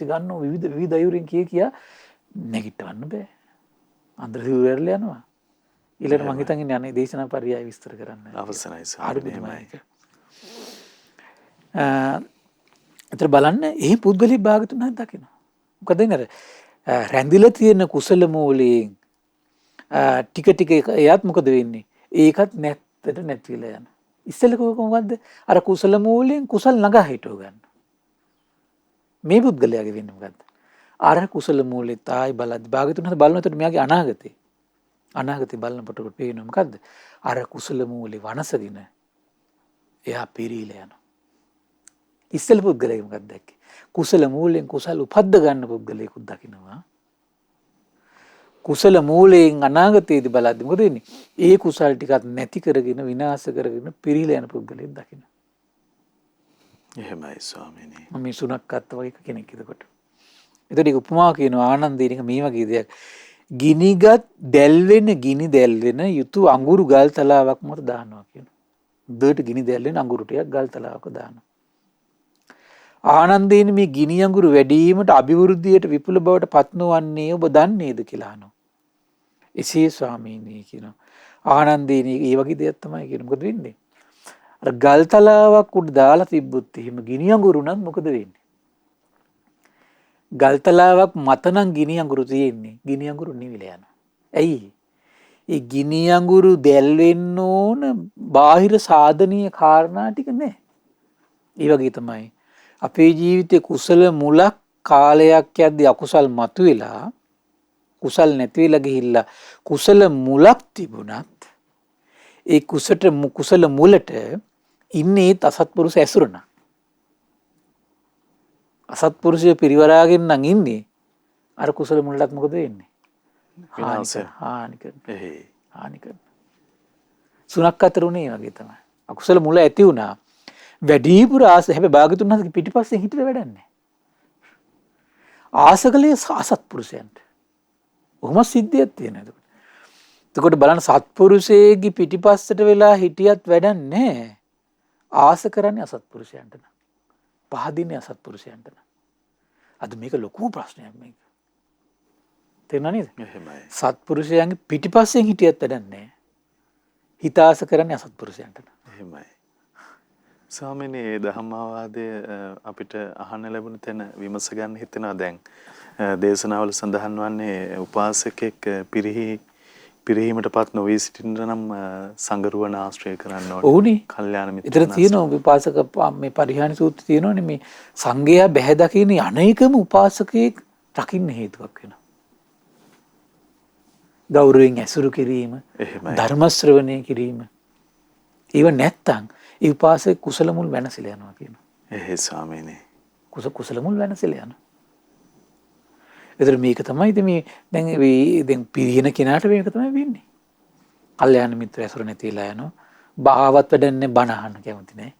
ගන්නව විවිධ අයුරින් කියා නැගිටවන්න බෑ. අන්දර සිවුරල යනවා. ඊළඟ මං හිතන් ඉන්නේ අනේ දේශනා පරියාය විස්තර කරන්න. අවසනයි ස්වාමීනි. එතන බලන්න ඒ පුද්ගලී භාගතුන් හද දකිනවා. මොකද නේද? රැඳිලා තියෙන කුසල මූලයෙන් ටික එයත් මොකද වෙන්නේ? ඒකත් නැති වෙලා යනවා. ඉස්සෙල්ලා කොහොමද? අර කුසල මූලයෙන් කුසල් නගා හිටව ගන්න. මේ පුද්ගලයාගේ වෙන්නේ මොකද්ද? අර කුසල මූලේ තායි බලද්දි භාගතුන් හද බලනකොට මෙයාගේ අනාගතේ බලනකොට පේනවා මොකද්ද? අර කුසල මූලේ වනසගෙන එයා පිරීලා යනවා. ඉස්සෙල්ලා පුද්ගලයෙක් මොකක්ද දැක්කේ? කුසල මූලයෙන් කුසල් උපද්ද ගන්න පුද්ගලයෙකුත් දකින්නවා. කුසල මූලයෙන් අනාගතයේදී බලද්දි මොකද වෙන්නේ? ඒ කුසල් ටිකත් නැති කරගෙන විනාශ කරගෙන පිරීලා යන පුද්ගලයෙක් දකින්න. එහෙමයි ස්වාමීනි. මේ සුනක්කත් වගේ කෙනෙක් එතකොට. එතකොට උපමා කියනවා ආනන්දේනික මේ වගේ දෙයක්. ගිනිගත් ගිනි දැල්වෙන යුතු අඟුරු ගල් තලාවක් මත දානවා කියනවා. දෙයට ගිනි දැල්වෙන අඟුරු ටිකක් ගල් තලාවක දානවා. ආනන්දේනි මේ ගිනි අඟුරු වැඩිවීමට අභිවෘද්ධියට විපුල බවට පත්නවන්නේ ඔබ දන්නේද කියලා අහනවා. එසේ ස්වාමීනි කියනවා. ආනන්දේනි මේ වගේ දෙයක් තමයි කියන්නේ. මොකද වෙන්නේ? අර ගල් තලාවක් උඩ දාලා තිබ්බොත් එහෙම ගිනි අඟුරු නම් මොකද වෙන්නේ? ගල් තලාවක් මත නම් ගිනි අඟුරු තියෙන්නේ. ගිනි අඟුරු නිවිලා යනවා. ඇයි? ඒ ගිනි අඟුරු දැල් වෙන්න ඕන බාහිර සාධනීය කාරණා ටික නැහැ. ඒ වගේ තමයි අපේ ජීවිතේ කුසල මුලක් කාලයක් යද්දී අකුසල් මතුවෙලා කුසල් නැති වෙලා ගිහිල්ලා කුසල මුලක් තිබුණත් ඒ කුසල මුලට ඉන්නේ අසත්පුරුෂ ඇසුරන. අසත්පුරුෂය පිරිවරාගෙන නම් ඉන්නේ අර කුසල මුලට මොකද වෙන්නේ? හානි කරන. සුනක් අතරුනේ වගේ තමයි. අකුසල මුල ඇති වුණා. වැඩිපුර ආස හැබැයි භාගතුන් වහන්සේගේ පිටිපස්සෙන් හිටිට වැඩක් නැහැ. ආසකලේ අසත්පුරුෂයන්ට. ඔහොම සිද්ධියක් තියෙනවා. එතකොට බලන්න සත්පුරුෂයේගේ පිටිපස්සට වෙලා හිටියත් වැඩක් නැහැ. ආස කරන්නේ අසත්පුරුෂයන්ට නම්. පහදින්නේ අසත්පුරුෂයන්ට නම්. අද මේක ලොකු ප්‍රශ්නයක් මේක. තේරුණා නේද? එහෙමයි. සත්පුරුෂයන්ගේ පිටිපස්සෙන් හිටියත් වැඩක් නැහැ. හිත ආස කරන්නේ අසත්පුරුෂයන්ට නම්. එහෙමයි. ස්වාමීනි මේ ධම්මාවාදය අපිට අහන්න ලැබුණ තැන විමස ගන්න හිතෙනවා. දැන් දේශනාවල සඳහන් වන්නේ උපාසකෙක් පිරිහීමටපත් නොවී සිටින්න නම් සංගරුවන ආශ්‍රය කරන්න ඕනේ. ඕනේ. කල්යාණ මිත්‍රයන්. ඊතර තියෙනවා විපාසක මේ පරිහානි සූත්‍රය තියෙනවනේ මේ සංඝයා බැහැ දකින්න අනේකම උපාසකයෙක් රකින්න හේතුවක් වෙනවා. ගෞරවයෙන් ඇසුරු කිරීම, ධර්ම ශ්‍රවණය කිරීම. ඒව නැත්තම් ඒ උපාසක කුසල මුල් වෙනසලා යනවා කියනවා. එහෙයි ස්වාමීනි. කුසල මුල් වෙනසලා යනවා. ඒතර මේක තමයි ඉතින් මේ දැන් පිරින කෙනාට මේක තමයි වෙන්නේ. කල්යාණ මිත්‍ර ඇසුර නැතිලා යනවා. බාවත් වැඩන්නේ බණ අහන්න කැමති නැහැ.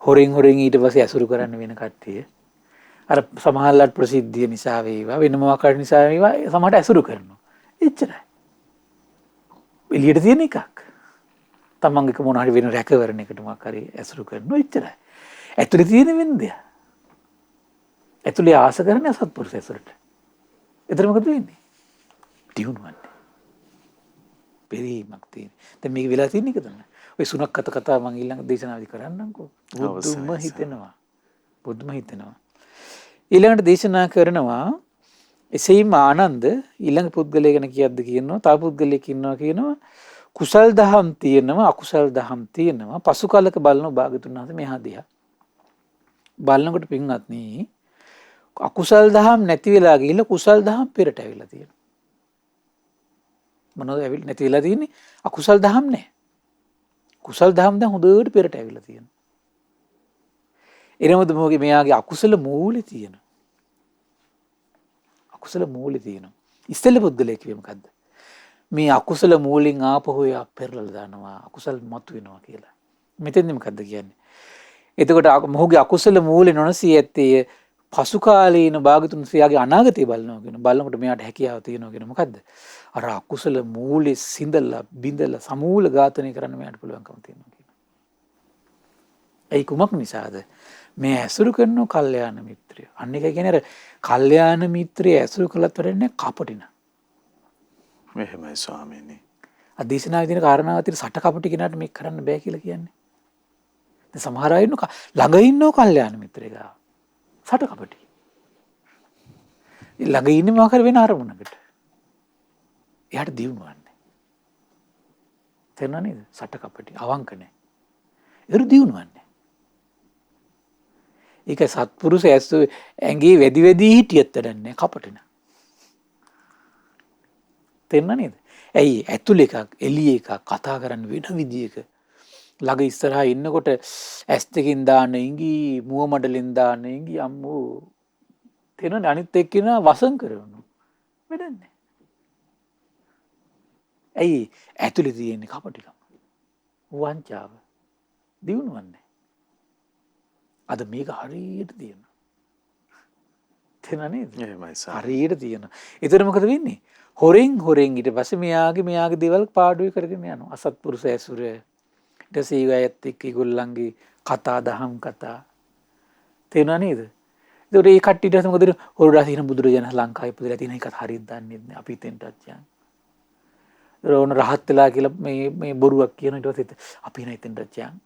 හොරෙන් ඊට පස්සේ ඇසුරු කරන්න වෙන කට්ටිය. අර සමහරලාට ප්‍රසිද්ධිය නිසා වේවා වෙන මොකක් නිසා වේවා සමහරට ඇසුරු කරනවා. එච්චරයි. එළියට තියෙන එකක්. තමන්ගේ මොන හරි වෙන රැකවරණයකට මොකක් හරි ඇසුරු කරනවා එච්චරයි. ඇතුලේ තියෙන වින්දය. ඇතුලේ ආස කරන්නේ අසත්පුරුෂ ඇසුරට. එතන මොකද වෙන්නේ? දියුණුවන්නේ. පෙරීමක් තියෙන්නේ. දැන් මේක වෙලා තියෙන එක තමයි. ඔය සුණක් කතා මම ඊළඟ දේශනාවේදී කරන්නම්කෝ. බුදුම හිතෙනවා. බුදුම හිතෙනවා. ඊළඟට දේශනා කරනවා එසේම ආනන්ද ඊළඟ පුද්ගලයා ගැන කියද්ද කියනවා තව පුද්ගලයෙක් ඉන්නවා කියනවා කුසල් දහම් තියෙනවා අකුසල් දහම් තියෙනවා පසු කාලක බලන භාගතුන් වහන්සේ මෙහා දිහා බලනකොට පින්වත්නි අකුසල් දහම් නැති වෙලා ගිහිල්ලා කුසල් දහම් පෙරට ඇවිල්ලා තියෙනවා මොනවද ඇවිල්ලා නැති වෙලා තියෙන්නේ අකුසල් දහම් නැහැ කුසල් දහම් දැන් හොඳට පෙරට ඇවිල්ලා තියෙනවා එනමුද මොකද මෙයාගේ අකුසල මූලේ තියෙනවා අකුසල මූලේ තියෙනවා ඉස්සෙල්ල පුද්ගලයෙක් කිව්වේ මොකද්ද මේ අකුසල මූලින් ආපහු එයා පෙරලලා දානවා අකුසල් මතු වෙනවා කියලා. මෙතෙන්දි මොකද්ද කියන්නේ? එතකොට මොහුගේ අකුසල මූලේ නොනසී ඇත්තේ පසු කාලීන භාගතුන් සියාගේ අනාගතය බලනවා කියන බලනකොට මෙයාට හැකියාව තියෙනවා කියන මොකද්ද? අර අකුසල මූලේ සිඳලා බිඳලා සමූල ඝාතනය කරන්න මෙයාට පුළුවන්කම තියෙනවා කියන. ඒ කුමක් නිසාද? මේ ඇසුරු කරන කල්යාණ මිත්‍රය. අන්න එක කියන්නේ අර කල්යාණ මිත්‍රය ඇසුරු කළත් වැඩන්නේ කපටින. මෙහෙමයි ස්වාමීනි. අධේශනාවේ තියෙන කාරණාව අතර සට කපටි කෙනාට මේක කරන්න බෑ කියලා කියන්නේ. දැන් සමහර අය ඉන්නව ළඟ ඉන්නව කල්යාණ මිත්‍රයෙක්. සට කපටි. ඒ ළඟ ඉන්නේ මොකක් හරි වෙන අරමුණකට. එයාට දියුණුවන්නේ. තේරුණා නේද? සට කපටි අවංක නැහැ. ඒරු දියුණුවන්නේ. ඒක සත්පුරුෂ ඇසු ඇඟේ වැඩි වැඩි හිටියත් වැඩන්නේ කපටින. තේරුණා නේද? ඇයි ඇතුළේ එකක් එළියේ එකක් කතා කරන්න වෙන විදියක ළඟ ඉස්සරහා ඉන්නකොට ඇස් දෙකින් දාන ඉඟි මුව මඩලෙන් දාන ඉඟි අම්මෝ තේරෙනවද අනිත් එක්කිනා වසන් කරනවා වැඩන්නේ. ඇයි ඇතුළේ තියෙන්නේ කපටිකම වංචාව දිනුවන්නේ. අද මේක හරියට තියෙනවා. තේරුණා නේද? එහෙමයි සර්. හරියට තියෙනවා. ඒතර මොකද වෙන්නේ? හොරෙන් ඊට පස්සේ මෙයාගේ දේවල් පාඩුවේ කරගෙන යනවා. අසත්පුරුෂ ඇසුර ඊට සීගයත් එක්ක ඒගොල්ලන්ගේ කතා දහම් කතා තේරුණා නේද? ඒතකොට මේ කට්ටියට මොකද හොරලා තියෙන බුදුරජාණන් ලංකාවේ ඉපදලා තියෙන එකත් හරියට දන්නේ නැහැ. අපි තෙන්ටත් යන්. රෝණ රහත් වෙලා කියලා මේ බොරුවක් කියන ඊට පස්සේ අපි නැතෙන්ටත් යන්.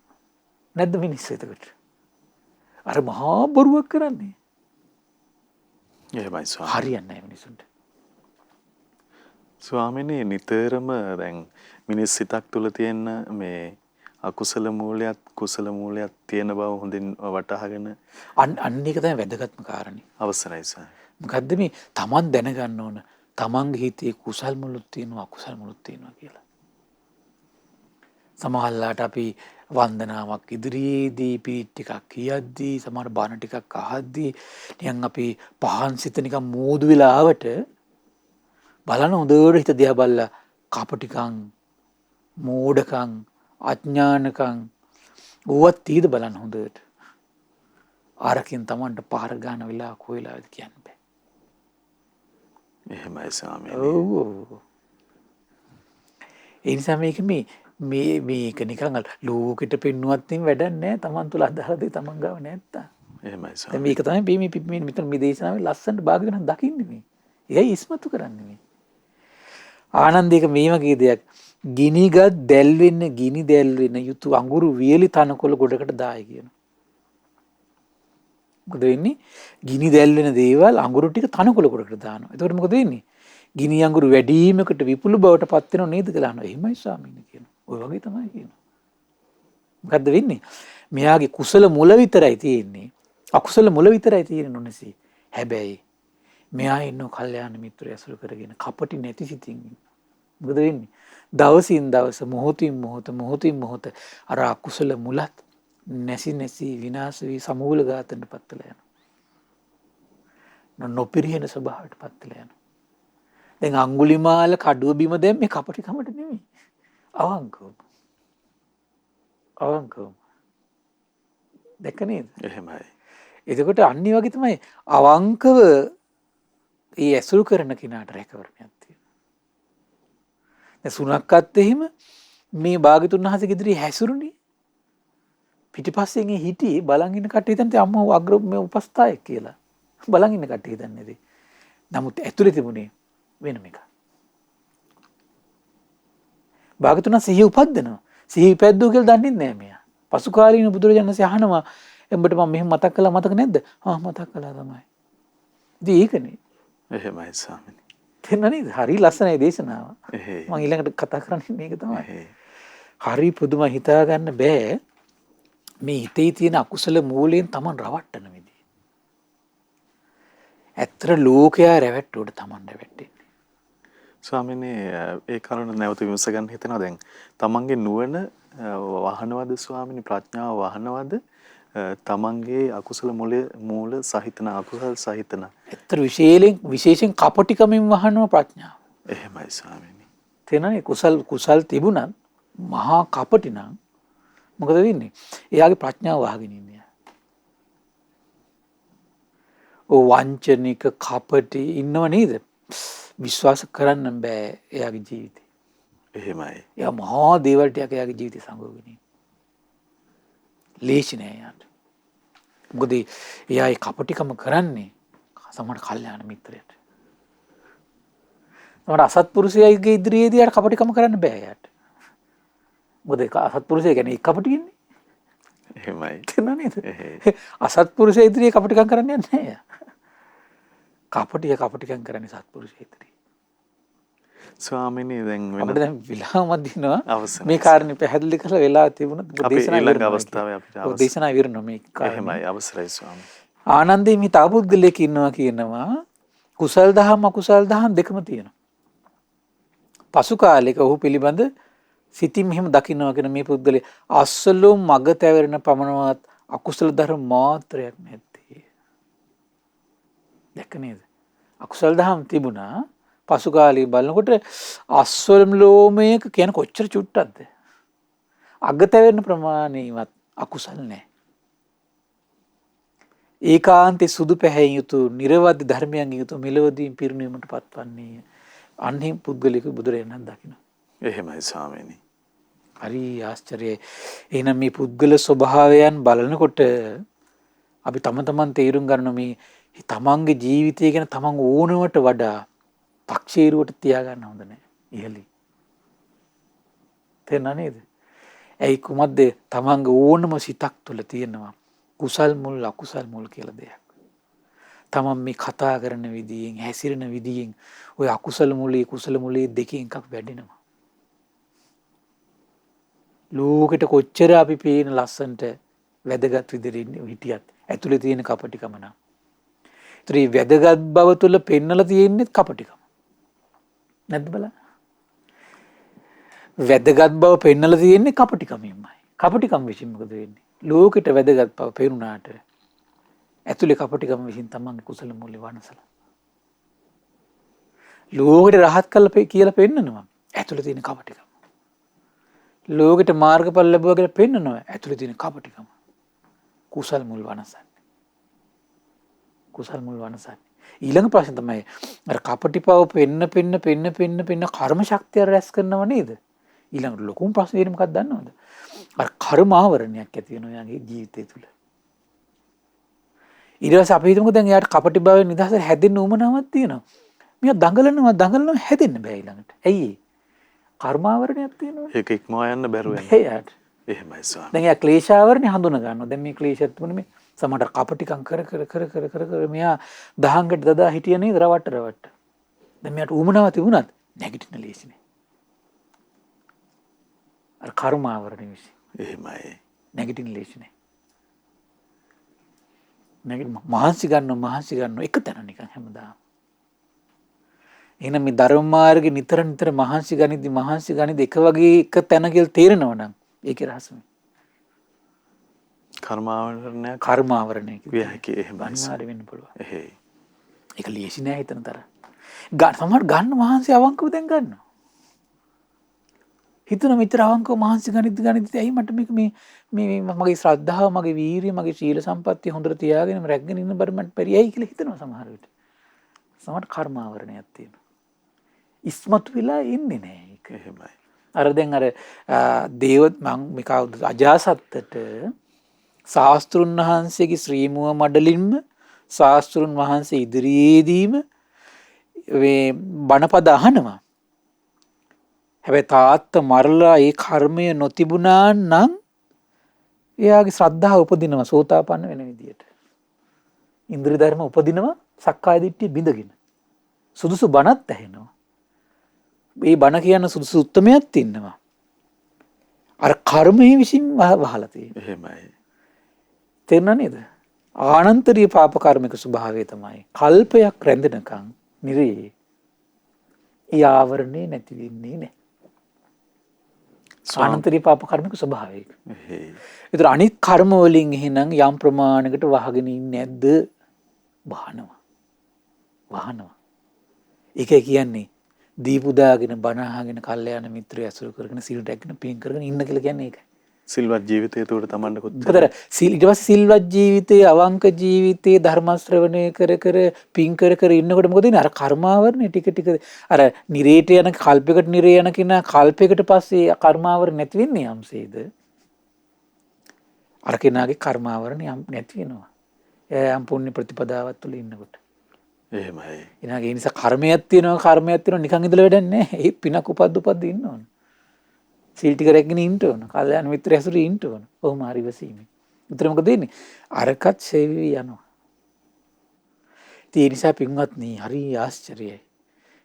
නැද්ද මිනිස්සු එතකොට? අර මහා බොරුවක් කරන්නේ. එහෙමයි ස්වාමී. හරියන්නේ නැහැ මිනිසුන්ට. ස්වාමිනේ නිතරම දැන් මිනිස් සිතක් තුළ තියෙන මේ අකුසල මූලයක් කුසල මූලයක් තියෙන බව හොඳින් වටහාගෙන අන්න ඒක තමයි වැදගත්ම කාරණේ. අවසරයි සර්. මොකද්ද මේ Taman දැනගන්න ඕන තමන්ගේ හිතේ කුසල් මුලුත් තියෙනවා අකුසල් මුලුත් තියෙනවා කියලා. සමහරවිට අපි වන්දනාවක් ඉදිරියේදී පිරිත් ටිකක් කියද්දී සමහර බණ ටිකක් අහද්දී නිකන් අපි පහන් සිත නිකන් මෝදු වෙලා ආවට බලන හොඳට හිත දිහා බලලා කපටිකම් මෝඩකම් අඥානකම් ඕවත් තීද බලන්න හොඳට. ආරකින් Tamanට පාර ගන්න වෙලා කොයිලාද කියන්න බෑ. එහෙමයි ස්වාමීනි. ඔව්. ඒ නිසා මේක නිකන් ලෝකෙට පෙන්නුවත් තින් වැඩක් නැහැ. Taman තුල අදාළ දේ Taman ගාව නැත්තා. එහෙමයි ස්වාමීනි. දැන් මේක තමයි මේ මෙතන මේ දේශනාවේ ලස්සනට භාගගෙන දකින්නේ මේ. එයයි ඉස්මතු කරන්නේ මේ. ආනන්දේක මේ වගේ දෙයක් ගිනිගත් දැල් වෙන්න යුතු අඟුරු වියලි තනකොළ ගොඩකට දායි කියන. මොකද වෙන්නේ? ගිනි දැල් වෙන දේවල් අඟුරු ටික තනකොළ ගොඩකට දානවා. එතකොට මොකද වෙන්නේ? ගිනි අඟුරු වැඩිවීමකට විපුල බවට පත් වෙනව නේද කියලා අහනවා. එහෙමයි ස්වාමීනි කියනවා. ඔය වගේ තමයි කියනවා. මොකද්ද වෙන්නේ? මෙයාගේ කුසල මුල විතරයි තියෙන්නේ. අකුසල මුල විතරයි තියෙන්නේ නොනසී. හැබැයි මෙයා ඉන්න කල්යාණ මිත්‍රය ඇසුරු කරගෙන කපටි නැති සිතින් මොකද වෙන්නේ? දවසින් දවස මොහොතින් මොහොත අර අකුසල මුලත් නැසි විනාශ වී සමූල ඝාතනයටපත් වෙලා යනවා. නොපිරිහෙන ස්වභාවයටපත් වෙලා යනවා. දැන් අඟුලිමාල කඩුව බිම දැම්මේ කපටිකමට නෙමෙයි. අවංකව. දැක්ක නේද? එහෙමයි. එතකොට අනිත් වගේ තමයි අවංකව ඒ ඇසුරු කරන කෙනාට රැකවරණයක් තියෙනවා. දැන් සුණක්කත් එහෙම මේ භාග්‍යතුන් වහන්සේගේ ඉදිරියේ හැසිරුණේ. පිටිපස්සෙන් හිටියේ බලන් ඉන්න කට්ටිය හිතන්නේ අම්මා අග්‍ර මේ උපස්ථායක කියලා. බලන් ඉන්න කට්ටිය හිතන්නේ ඉතින්. නමුත් ඇතුලේ තිබුණේ වෙනම එකක්. භාග්‍යතුන් සිහිය උපද්දනවා. සිහිය ඉපැද්දුව කියලා දන්නේ නැහැ මෙයා. පසු කාලීන බුදුරජාණන් වහන්සේ අහනවා එඹට මම මෙහෙම මතක් කළා මතක නැද්ද? ආ මතක් කළා තමයි. ඉතින් ඒකනේ. එහෙමයි ස්වාමීනි. තේරෙනවද? හරි ලස්සනයි දේශනාව. එහෙයි. මම ඊළඟට කතා කරන්නේ මේක තමයි. හරි පුදුම හිතා ගන්න බෑ. මේ හිතේ තියෙන අකුසල මූලයෙන් Taman රවට්ටන විදිය. ඇත්තට ලෝකයා රැවට්ටුවට Taman රැවට්ටෙන්නේ. ස්වාමීනි ඒ කරුණ නැවත විමස ගන්න හිතෙනවා දැන් තමන්ගේ නුවණ වහනවද ස්වාමීනි ප්‍රඥාව වහනවද තමන්ගේ අකුසල මූල සහිතන අකුසල සහිතන ඇත්තට විශේෂයෙන් කපටිකමින් වහනවා ප්‍රඥාව. එහෙමයි ස්වාමීනි. තේනනේ කුසල් තිබුණත් මහා කපටි නම් මොකද වෙන්නේ? එයාගේ ප්‍රඥාව වහගෙන ඉන්නේ. වංචනික කපටි ඉන්නව නේද? විශ්වාස කරන්න බෑ එයාගේ ජීවිතේ. එහෙමයි. එයා මහා දේවල් ටිකක් එයාගේ ජීවිතේ සංගෝගෙන ඉන්නේ. ලේසි නෑ යාට. මොකද එයා ඒ කපටිකම කරන්නේ සමහර කල්යාණ මිත්‍රයට. සමහර අසත්පුරුෂයගේ ඉදිරියේදී යාට කපටිකම කරන්න බෑ යාට. මොකද අසත්පුරුෂය කියන්නේ කපටින්නේ. එහෙමයි. තේරුණා නේද? අසත්පුරුෂය ඉදිරියේ කපටිකම් කරන්නේ නැහැ යා. කපටිකම් කරන්නේ සත්පුරුෂය ඉදිරියේ. ස්වාමීනි දැන් අපිට දැන් විලාමක් දිනවා අවසන් මේ කාරණේ පැහැදිලි කරලා වෙලා තිබුණත් දේශනා ඊළඟ අවස්ථාවේ අපිට දේශනා ඉවරනවා මේ කාරණේ. එහෙමයි අවසරයි ස්වාමී. ආනන්දේ මේ තාපුද්ගලෙක් ඉන්නවා කියනවා කුසල් දහම් අකුසල් දහම් දෙකම තියෙනවා. පසු කාලෙක ඔහු පිළිබඳ සිතින් මෙහෙම දකින්නවා කියන මේ පුද්ගලයා අස්සලෝ මග තැවෙරෙන පමණවත් අකුසල ධර්ම මාත්‍රයක් නැත්තේ. දැක්ක නේද? අකුසල් දහම් තිබුණා පසු කාලේ බලනකොට අස්වලම් ලෝමයක කියන කොච්චර චුට්ටක්ද? අග තැවෙරෙන ප්‍රමාණයවත් අකුසල් නැහැ. ඒකාන්තේ සුදු පැහැයෙන් යුතු නිර්වද්‍ය ධර්මයන් යුතු මෙලොවදීන් පිරිනීමට පත්වන්නේ අන්හිම් පුද්ගලික බුදුරජාණන් දකින්න. එහෙමයි ස්වාමීනි. හරි ආශ්චර්යයි. එහෙනම් මේ පුද්ගල ස්වභාවයන් බලනකොට අපි තමන් තේරුම් ගන්න මේ තමන්ගේ ජීවිතය ගැන තමන් ඕනවට වඩා පක්ෂීරුවට තියාගන්න හොඳ නැහැ. ඉහළින්. තේරුණා නේද? ඇයි කුමක්ද තමන්ගේ ඕනම සිතක් තුළ තියෙනවා කුසල් මුල් අකුසල් මුල් කියලා දෙයක්. තමන් මේ කතා කරන විදියෙන් හැසිරෙන විදියෙන් ওই අකුසල මුලේ කුසල මුලේ දෙකෙන් එකක් වැඩෙනවා. ලෝකෙට කොච්චර අපි පේන ලස්සන්ට වැදගත් විදිහට හිටියත් ඇතුලේ තියෙන කපටිකම නම්. ඒතර මේ වැදගත් බව තුළ පෙන්නලා තියෙන්නේ කපටිකම. නැද්ද බලන්න. වැදගත් බව පෙන්නලා තියෙන්නේ කපටිකමින්මයි. කපටිකම විසින් මොකද වෙන්නේ? ලෝකෙට වැදගත් බව පෙනුනාට ඇතුලේ කපටිකම විසින් තමන්ගේ කුසල මූල්‍ය වනසලා. ලෝකෙට රහත් කළා කියලා පෙන්නනවා. ඇතුලේ තියෙන කපටිකම. ලෝකෙට මාර්ගඵල ලැබුවා කියලා පෙන්නනවා. ඇතුලේ තියෙන කපටිකම. කුසල් මුල් වනසන්නේ. කුසල් මුල් වනසන්නේ. ඊළඟ ප්‍රශ්න තමයි අර කපටිපව පෙන්න කර්ම ශක්තිය රැස් කරනව නේද? ඊළඟට ලොකුම ප්‍රශ්නේ වෙන්නේ මොකක්ද දන්නවද? අර කර්ම ආවරණයක් ඇති වෙනවා යාගේ ජීවිතය තුළ. ඊට පස්සේ අපි හිතමුකෝ දැන් යාට කපටි භාවයෙන් නිදහස හැදෙන්න උවමනාවක් තියෙනවා. මෙයා දඟලනවා හැදෙන්න බෑ ඊළඟට. ඇයි ඒ? කර්මාවරණයක් තියෙනවා. ඒක ඉක්මවා යන්න බැරුව යනවා. එයාට. එහෙමයි ස්වාමී. දැන් යා ක්ලේශාවරණේ හඳුන ගන්නවා. දැන් මේ ක්ලේශයත් තුනේ මේ සමහර කපටිකම් කර මෙයා දහංගට දදා හිටිය නේද රවට්ට. දැන් මෙයාට උවමනාවක් තිබුණත් නැගිටින්න ලේසි නෑ. අර කර්මාවරණේ විශ්ේ. එහෙමයි. නැගිටින්න ලේසි නෑ. මහන්සි ගන්නවා එක තැන නිකන් හැමදාම. එහෙනම් මේ ධර්ම මාර්ගේ නිතර මහන්සි ගනිද්දි එක වගේ එක තැන කියලා තේරෙනවා නම් ඒකේ රහස මේ. කර්මාවරණය විය හැකි එහෙමයි. අනිවාර්ය වෙන්න පුළුවන්. එහෙයි. ඒක ලේසි නෑ හිතන තරම්. සමහර ගන්න මහන්සි අවංකව දැන් ගන්නවා. හිතන මෙතර අවංකව මහන්සි ගනිද්දි ඇයි මට මේ මගේ ශ්‍රද්ධාව මගේ වීරිය මගේ ශීල සම්පත්තිය හොඳට තියාගෙන රැගෙන ඉන්න බර මට පරියයි කියලා හිතනවා සමහර විට. සමහර කර්මාවරණයක් තියෙනවා. ඉස්මතු වෙලා ඉන්නේ නෑ ඒක. එහෙමයි. අර දැන් අර දේව මං මේකවුද අජාසත්තට ශාස්ත්‍රුන් වහන්සේගේ ශ්‍රී මුව මඩලින්ම ශාස්ත්‍රුන් වහන්සේ ඉදිරියේදීම මේ බණපද අහනවා. හැබැයි තාත්තා මරලා ඒ කර්මය නොතිබුණා නම් එයාගේ ශ්‍රද්ධාව උපදිනවා සෝතාපන්න වෙන විදියට. ඉන්ද්‍රිය ධර්ම උපදිනවා සක්කාය දිට්ඨිය බිඳගෙන. සුදුසු බණත් ඇහෙනවා. මේ බණ කියන සුදුසු උත්තරමයක් ඉන්නවා. අර කර්මයේ විසින් වහලා තියෙනවා. එහෙමයි. තේරුණා නේද? ආනන්තරීය පාප කර්මික ස්වභාවය තමයි කල්පයක් රැඳෙනකන් නිරේ. ඒ ආවරණේ නැති වෙන්නේ නැහැ. ආනන්තරීය පාප කර්මික ස්වභාවය. ඒතර අනිත් කර්ම වලින් එහෙනම් යම් ප්‍රමාණයකට වහගෙන ඉන්නේ නැද්ද? වහනවා. ඒකයි කියන්නේ දීපුදාගෙන බණ අහගෙන කල්යාණ මිත්‍රය ඇසුරු කරගෙන සිල් රැකගෙන පින් කරගෙන ඉන්න කියලා කියන්නේ ඒකයි. සිල්වත් ජීවිතය උඩ තමන්ට කොච්චර ඊට පස්සේ සිල්වත් ජීවිතයේ අවංක ජීවිතයේ ධර්ම ශ්‍රවණය කර පින් කර ඉන්නකොට මොකද වෙන්නේ? අර කර්මාවරණේ ටික ටික අර නිරේට යන කල්පයකට නිරේ යන කෙනා කල්පයකට පස්සේ කර්මාවරණ නැති වෙන්නේ යම්සේද? අර කෙනාගේ කර්මාවරණ නැති වෙනවා. එයා යම් පුණ්‍ය ප්‍රතිපදාවක් තුළ ඉන්නකොට. එහෙමයි. ඒ නිසා කර්මයක් තියෙනවා නිකන් ඉඳලා වැඩක් නැහැ. ඒ පිනක් උපද්ද ඉන්න ඕන. සීල් ටික රැගෙන ඉන්න ඕන. කල්යාණ මිත්‍ර ඇසුරේ ඉන්න ඕන. ඔහොම හරි වසීමේ. උතර මොකද වෙන්නේ? අරකට සේවි යනවා. ඒ නිසා පින්වත්නි හරි ආශ්චර්යයි.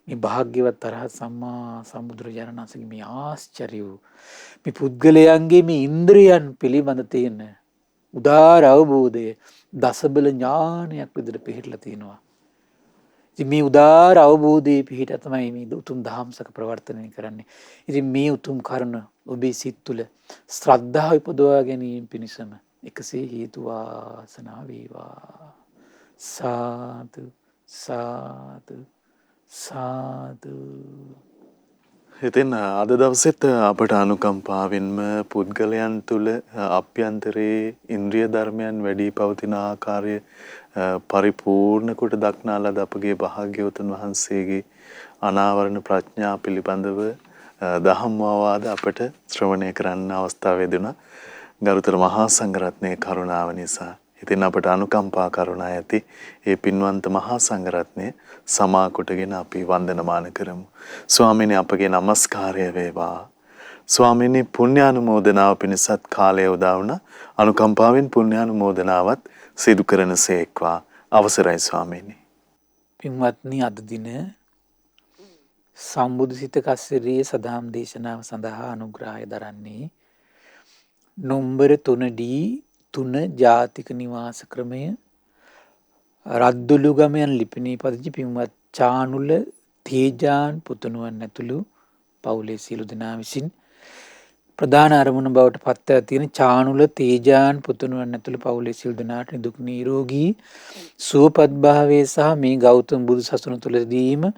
මේ භාග්‍යවත් අරහත් සම්මා සම්බුදුරජාණන් වහන්සේගේ මේ ආශ්චර්ය වූ මේ පුද්ගලයන්ගේ මේ ඉන්ද්‍රියන් පිළිබඳ තියෙන උදාර අවබෝධය දසබල ඥානයක් විදිහට පිළිහිලා තියෙනවා. ඉතින් මේ උදාර අවබෝධයේ පිහිට තමයි මේ උතුම් දහම්සක ප්‍රවර්තනය කරන්නේ. ඉතින් මේ උතුම් කරුණ ඔබේ සිත් තුළ ශ්‍රද්ධාව උපදවා ගැනීම පිණිසම එකසේ හේතු වාසනා වේවා. සාදු සාදු සාදු. ඉතින් අද දවසෙත් අපට අනුකම්පාවෙන්ම පුද්ගලයන් තුළ අභ්‍යන්තරයේ ඉන්ද්‍රිය ධර්මයන් වැඩි පවතින ආකාරය පරිපූර්ණ කොට දක්නා ලද අපගේ භාග්‍යවතුන් වහන්සේගේ අනාවරණ ප්‍රඥා පිළිබඳව දහම් වාද අපට ශ්‍රවණය කරන්න අවස්ථාව ලැබුණා. ගරුතර මහා සංඝරත්නයේ කරුණාව නිසා. ඉතින් අපට අනුකම්පා කරුණා ඇති ඒ පින්වන්ත මහා සංඝරත්නය සමා කොටගෙන අපි වන්දනමාන කරමු. ස්වාමීනි අපගේ নমස්කාරය වේවා. ස්වාමීනි පුණ්‍යානුමෝදනාව පිණිසත් කාලය උදා වුණා. අනුකම්පාවෙන් පුණ්‍යානුමෝදනාවත් සිදු කරන සේක්වා. අවසරයි ස්වාමීනි. පින්වත්නි අද දින සම්බුදු සිත කස්සිරියේ සදාම් දේශනාව සඳහා අනුග්‍රහය දරන්නේ නොම්බර 3D 3 ජාතික නිවාස ක්‍රමය රද්දුලුගමයන් ලිපිණී පදිංචි පින්වත් චානුල තේජාන් පුතුණුවන් ඇතුළු පවුලේ සියලු දෙනා විසින් ප්‍රධාන අරමුණ බවට පත්ව තියෙන චානුල තේජාන් පුතුණුවන් ඇතුළු පවුලේ සියලු දෙනාට නිදුක් නිරෝගී සුවපත් භාවයේ සහ මේ ගෞතම බුදු සසුන තුළදීම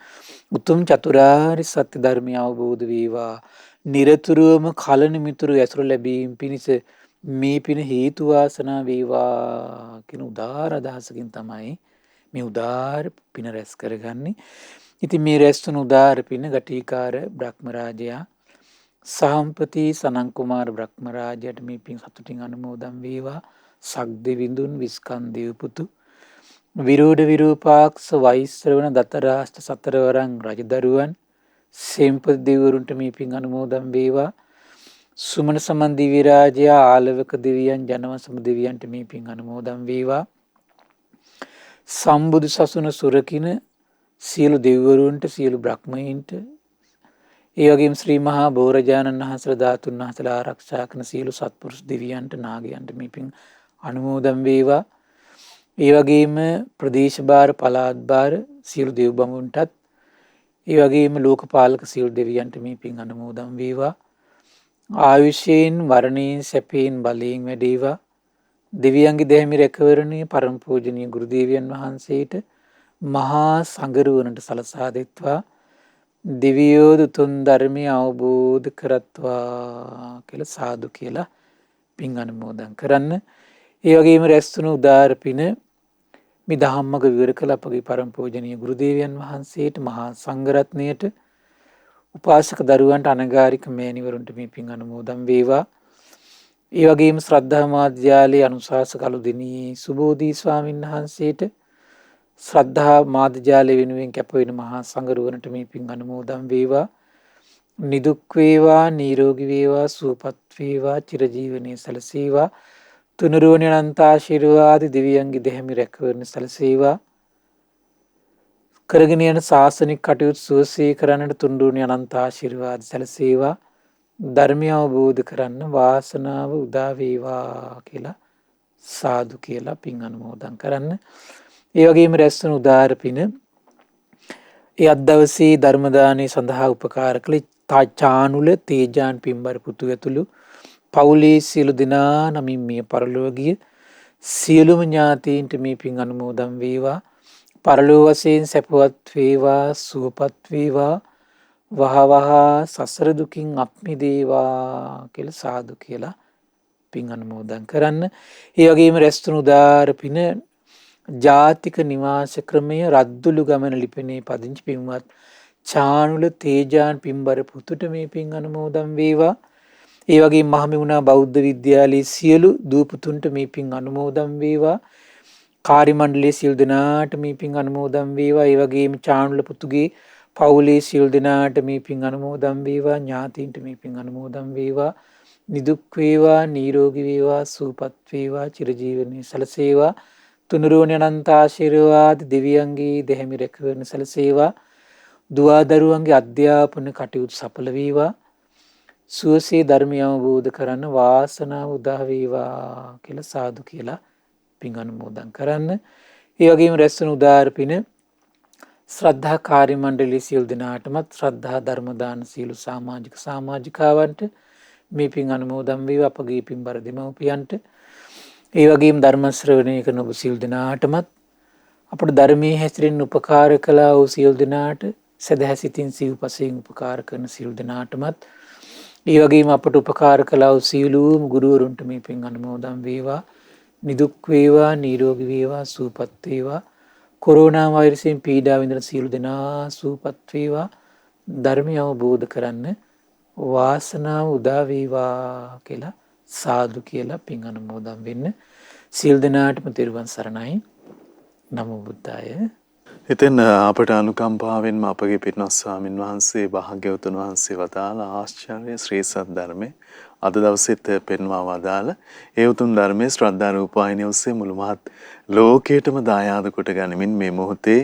උතුම් චතුරාර්ය සත්‍ය ධර්මය අවබෝධ වේවා. නිරතුරුවම කලන මිතුරු ඇසුර ලැබීම පිණිස මේ පින හේතු වාසනා වේවා කියන උදාර අදහසකින් තමයි මේ උදාර පින රැස් කරගන්නේ. ඉතින් මේ රැස් වුණු උදාර පින ගටිකාර බ්‍රහ්මරාජයා සාම්පති සනන් කුමාර බ්‍රහ්මරාජයාට මේ පින් සතුටින් අනුමෝදන් වේවා. සක්දෙවිඳුන් විස්කන්ධය පුතු විරෝධ විරූපාක්ෂ වෛශ්‍රවණ දතරාෂ්ට සතරවරන් රජදරුවන් සෙම්පති දෙවිවරුන්ට මේ පින් අනුමෝදන් වේවා. සුමන සමන් දිව්‍ය රාජයා ආලවක දෙවියන් ජනවසම දෙවියන්ට මේ පින් අනුමෝදන් වේවා. සම්බුදු සසුන සුරකින සියලු දෙවිවරුන්ට සියලු බ්‍රහ්මයන්ට ඒ වගේම ශ්‍රී මහා බෝරජාණන් වහන්සේලා ධාතුන් වහන්සේලා ආරක්ෂා කරන සියලු සත්පුරුෂ දෙවියන්ට නාගයන්ට මේ පින් අනුමෝදන් වේවා. ඒ වගේම ප්‍රදේශ භාර පළාත් භාර සියලු දෙව් බඹුන්ටත් ඒ වගේම ලෝකපාලක සියලු දෙවියන්ට මේ පින් අනුමෝදන් වේවා. ආයුෂයෙන් වරණයෙන් සැපයෙන් බලයෙන් වැඩේවා. දෙවියන්ගේ දැහැමි රැකවරණය පරම පූජනීය ගුරු දේවයන් වහන්සේට මහා සංඝරුවනට සලසා දෙත්වා. දෙවියෝ දුතුන් ධර්මය අවබෝධ කරත්වා කියලා සාදු කියලා පින් අනුමෝදන් කරන්න. ඒ වගේම රැස්තුණු උදාර පින මේ ධම්මක විවර කළ අපගේ පරම පූජනීය ගුරු දේවයන් වහන්සේට මහා සංඝරත්නයට උපාසක දරුවන්ට අනගාരിക මෑණිවරුන්ට මේ පින් අනුමෝදන් වේවා. ඒ වගේම ශ්‍රද්ධා මාධ්‍යාලයේ අනුශාසක අලුදෙණියේ සුබෝධි ස්වාමීන් වහන්සේට ශ්‍රද්ධා මාධ්‍යාලය වෙනුවෙන් කැප වෙන මහා සංඝරුවනට මේ පින් අනුමෝදන් වේවා. නිදුක් වේවා, නිරෝගී වේවා, සුවපත් වේවා, චිරජීවනයේ සැලසේවා. තුනුරුවනේ අනන්ත ආශිර්වාද දිව්‍යංගි දෙහිමි රැකවරණ සැලසේවා. කරගෙන යන ශාසනික කටයුතු සුවසේ කරන්නට තුනුරුවනේ අනන්ත ආශිර්වාද සැලසේවා. ධර්මය අවබෝධ කරන්න වාසනාව උදා වේවා කියලා සාදු කියලා පින් අනුමෝදන් කරන්න. ඒ වගේම රැස්වන උදාර පින ඒ අද දවසේ ධර්ම දානයේ සඳහා උපකාර කළ චානුල තේජාන් පින්බර පුතු ඇතුළු පවුලේ සියලු දෙනා නමින් මිය පරලොව ගිය සියලුම ඥාතීන්ට මේ පින් අනුමෝදන් වේවා. පරලොව වශයෙන් සැපවත් වේවා, සුවපත් වේවා, වහවහ සසර දුකින් අත් මිදේවා කියලා සාදු කියලා පින් අනුමෝදන් කරන්න. ඒ වගේම රැස්තුණු උදාර පින ජාතික නිවාස ක්‍රමය රද්දුලු ගමන ලිපිනේ පදිංචි පින්වත් චානුල තේජාන් පින්බර පුතුට මේ පින් අනුමෝදන් වේවා. ඒ වගේම මහමෙවුනා බෞද්ධ විද්‍යාලයේ සියලු දූපුතුන්ට මේ පින් අනුමෝදන් වේවා. කාර්ය මණ්ඩලයේ සියලු දෙනාට මේ පින් අනුමෝදන් වේවා. ඒ වගේම චානුල පුතුගේ පවුලේ සියලු දෙනාට මේ පින් අනුමෝදන් වේවා. ඥාතීන්ට මේ පින් අනුමෝදන් වේවා. නිදුක් වේවා, නිරෝගී වේවා, සුවපත් වේවා, චිරජීවනයේ සැලසේවා. තුනුරුවනේ අනන්ත ආශිර්වාද දිව්‍යංගී දෙහිමි රැකවරණ සැලසේවා. දුවා දරුවන්ගේ අධ්‍යාපන කටයුතු සඵල වේවා. සුවසේ ධර්මය අවබෝධ කරන්න වාසනාව උදා වේවා කියලා සාදු කියලා පින් අනුමෝදන් කරන්න. ඒ වගේම රැස්වන උදාර පින ශ්‍රද්ධා කාර්ය මණ්ඩලයේ සියලු දෙනාටමත් ශ්‍රද්ධා ධර්ම දාන සියලු සමාජික සමාජිකාවන්ට මේ පින් අනුමෝදන් වේවා. අපගේ පින්බර දෙමව්පියන්ට ඒ වගේම ධර්ම ශ්‍රවණය කරන ඔබ සියලු දෙනාටමත් අපට ධර්මයේ හැසිරෙන්න උපකාර කළා වූ සියලු දෙනාට සදහැ සිතින් සිව්පසයෙන් උපකාර කරන සියලු දෙනාටමත් ඒ වගේම අපට උපකාර කළා වූ සියලුම ගුරුවරුන්ට මේ පින් අනුමෝදන් වේවා. නිදුක් වේවා, නිරෝගී වේවා, සුවපත් වේවා. කොරෝනා වෛරසයෙන් පීඩා විඳින සියලු දෙනා සුවපත් වේවා. ධර්මය අවබෝධ කරන්න වාසනාව උදා වේවා කියලා සාදු කියලා පින් අනුමෝදන් වෙන්න. සියලු දෙනාටම තෙරුවන් සරණයි. නමෝ බුද්ධාය. ඉතින් අපට අනුකම්පාවෙන්ම අපගේ පිටනස් ස්වාමින් වහන්සේ භාග්‍යවතුන් වහන්සේ වදාළ ආශ්චර්ය ශ්‍රී සද්ධර්මයේ අද දවසෙත් පෙන්වා වදාළ ඒ උතුම් ධර්මයේ ශ්‍රද්ධා රූපවාහිනිය ඔස්සේ මුළු මහත් ලෝකයටම දායාද කොට ගනිමින් මේ මොහොතේ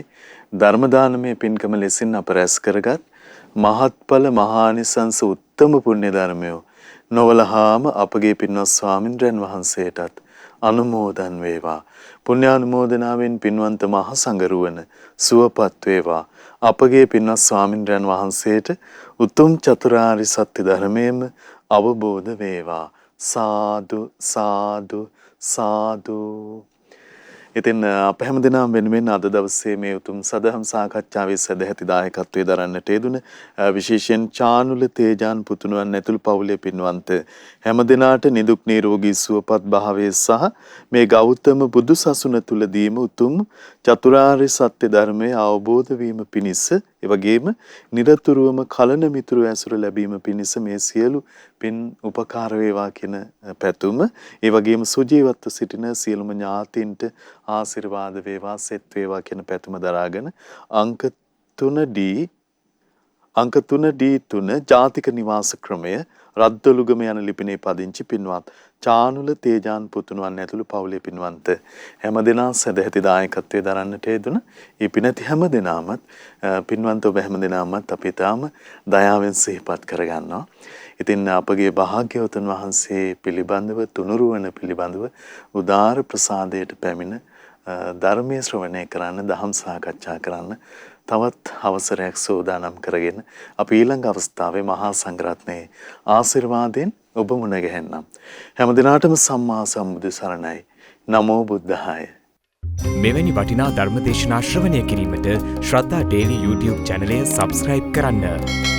ධර්ම දානමය පින්කම ලෙසින් අප රැස් කරගත් මහත්ඵල මහානිසංස උත්තම පුණ්‍ය ධර්මය නොවලහාම අපගේ පිටනස් ස්වාමින්ද්‍රයන් වහන්සේටත් අනුමෝදන් වේවා. පුණ්‍යානුමෝදනාවෙන් පින්වන්ත මහ සංඝරුවන සුවපත් වේවා. අපගේ පින්වත් ස්වාමින්ද්‍රයන් වහන්සේට උතුම් චතුරාර්ය සත්‍ය ධර්මයේම අවබෝධ වේවා. සාදු සාදු සාදු. ඉතින් අප හැමදෙනාම වෙනුවෙන් අද දවසේ මේ උතුම් සදහම් සාකච්ඡාවේ සදැහැති දායකත්වයේ දරන්නට යෙදුන විශේෂයෙන් චානුල තේජාන් පුතුණුවන් ඇතුළු පවුලේ පින්වන්ත හැමදෙනාට නිදුක් නිරෝගී සුවපත් භාවයේ සහ මේ ගෞතම බුදු සසුන තුලදීම උතුම් චතුරාර්ය සත්‍ය ධර්මයේ අවබෝධ වීම පිණිස එවැගේම නිරතුරුවම කලන මිතුරු ඇසුර ලැබීම පිණිස මේ සියලු පින් උපකාර වේවා කියන පැතුම ඒ වගේම සුජීවත්ව සිටින සියලුම ඥාතීන්ට ආශිර්වාද වේවා සෙත් වේවා කියන පැතුම දරාගෙන අංක 3D ජාතික නිවාස ක්‍රමය රද්දොළුගම යන ලිපිනේ පදිංචි පින්වත් චානුල තේජාන් පුතුණුවන් ඇතුළු පවුලේ පින්වන්ත හැමදෙනා සදැහැති දායකත්වයේ දරන්නට යෙදුන ඒ පිනති හැමදෙනාමත් පින්වන්ත ඔබ හැමදෙනාමත් අපි තාම දයාවෙන් සිහිපත් කරගන්නවා. ඉතින් අපගේ භාග්‍යවතුන් වහන්සේ පිළිබඳව තුනුරුවන පිළිබඳව උදාර ප්‍රසාදයට පැමිණ ධර්මයේ ශ්‍රවණය කරන්න, දහම් සාකච්ඡා කරන්න තවත් අවසරයක් සෝදානම් කරගෙන අපි ඊළඟ අවස්ථාවේ මහා සංඝරත්නයේ ආශිර්වාදයෙන් ඔබ මුණ ගැහෙන්නම්. හැම දිනාටම සම්මා සම්බුදු සරණයි. නමෝ බුද්ධාය. මෙවැනි වටිනා ධර්ම දේශනා ශ්‍රවණය කිරීමට ශ්‍රද්ධා ඩේලි YouTube චැනලය සබ්ස්ක්‍රයිබ් කරන්න.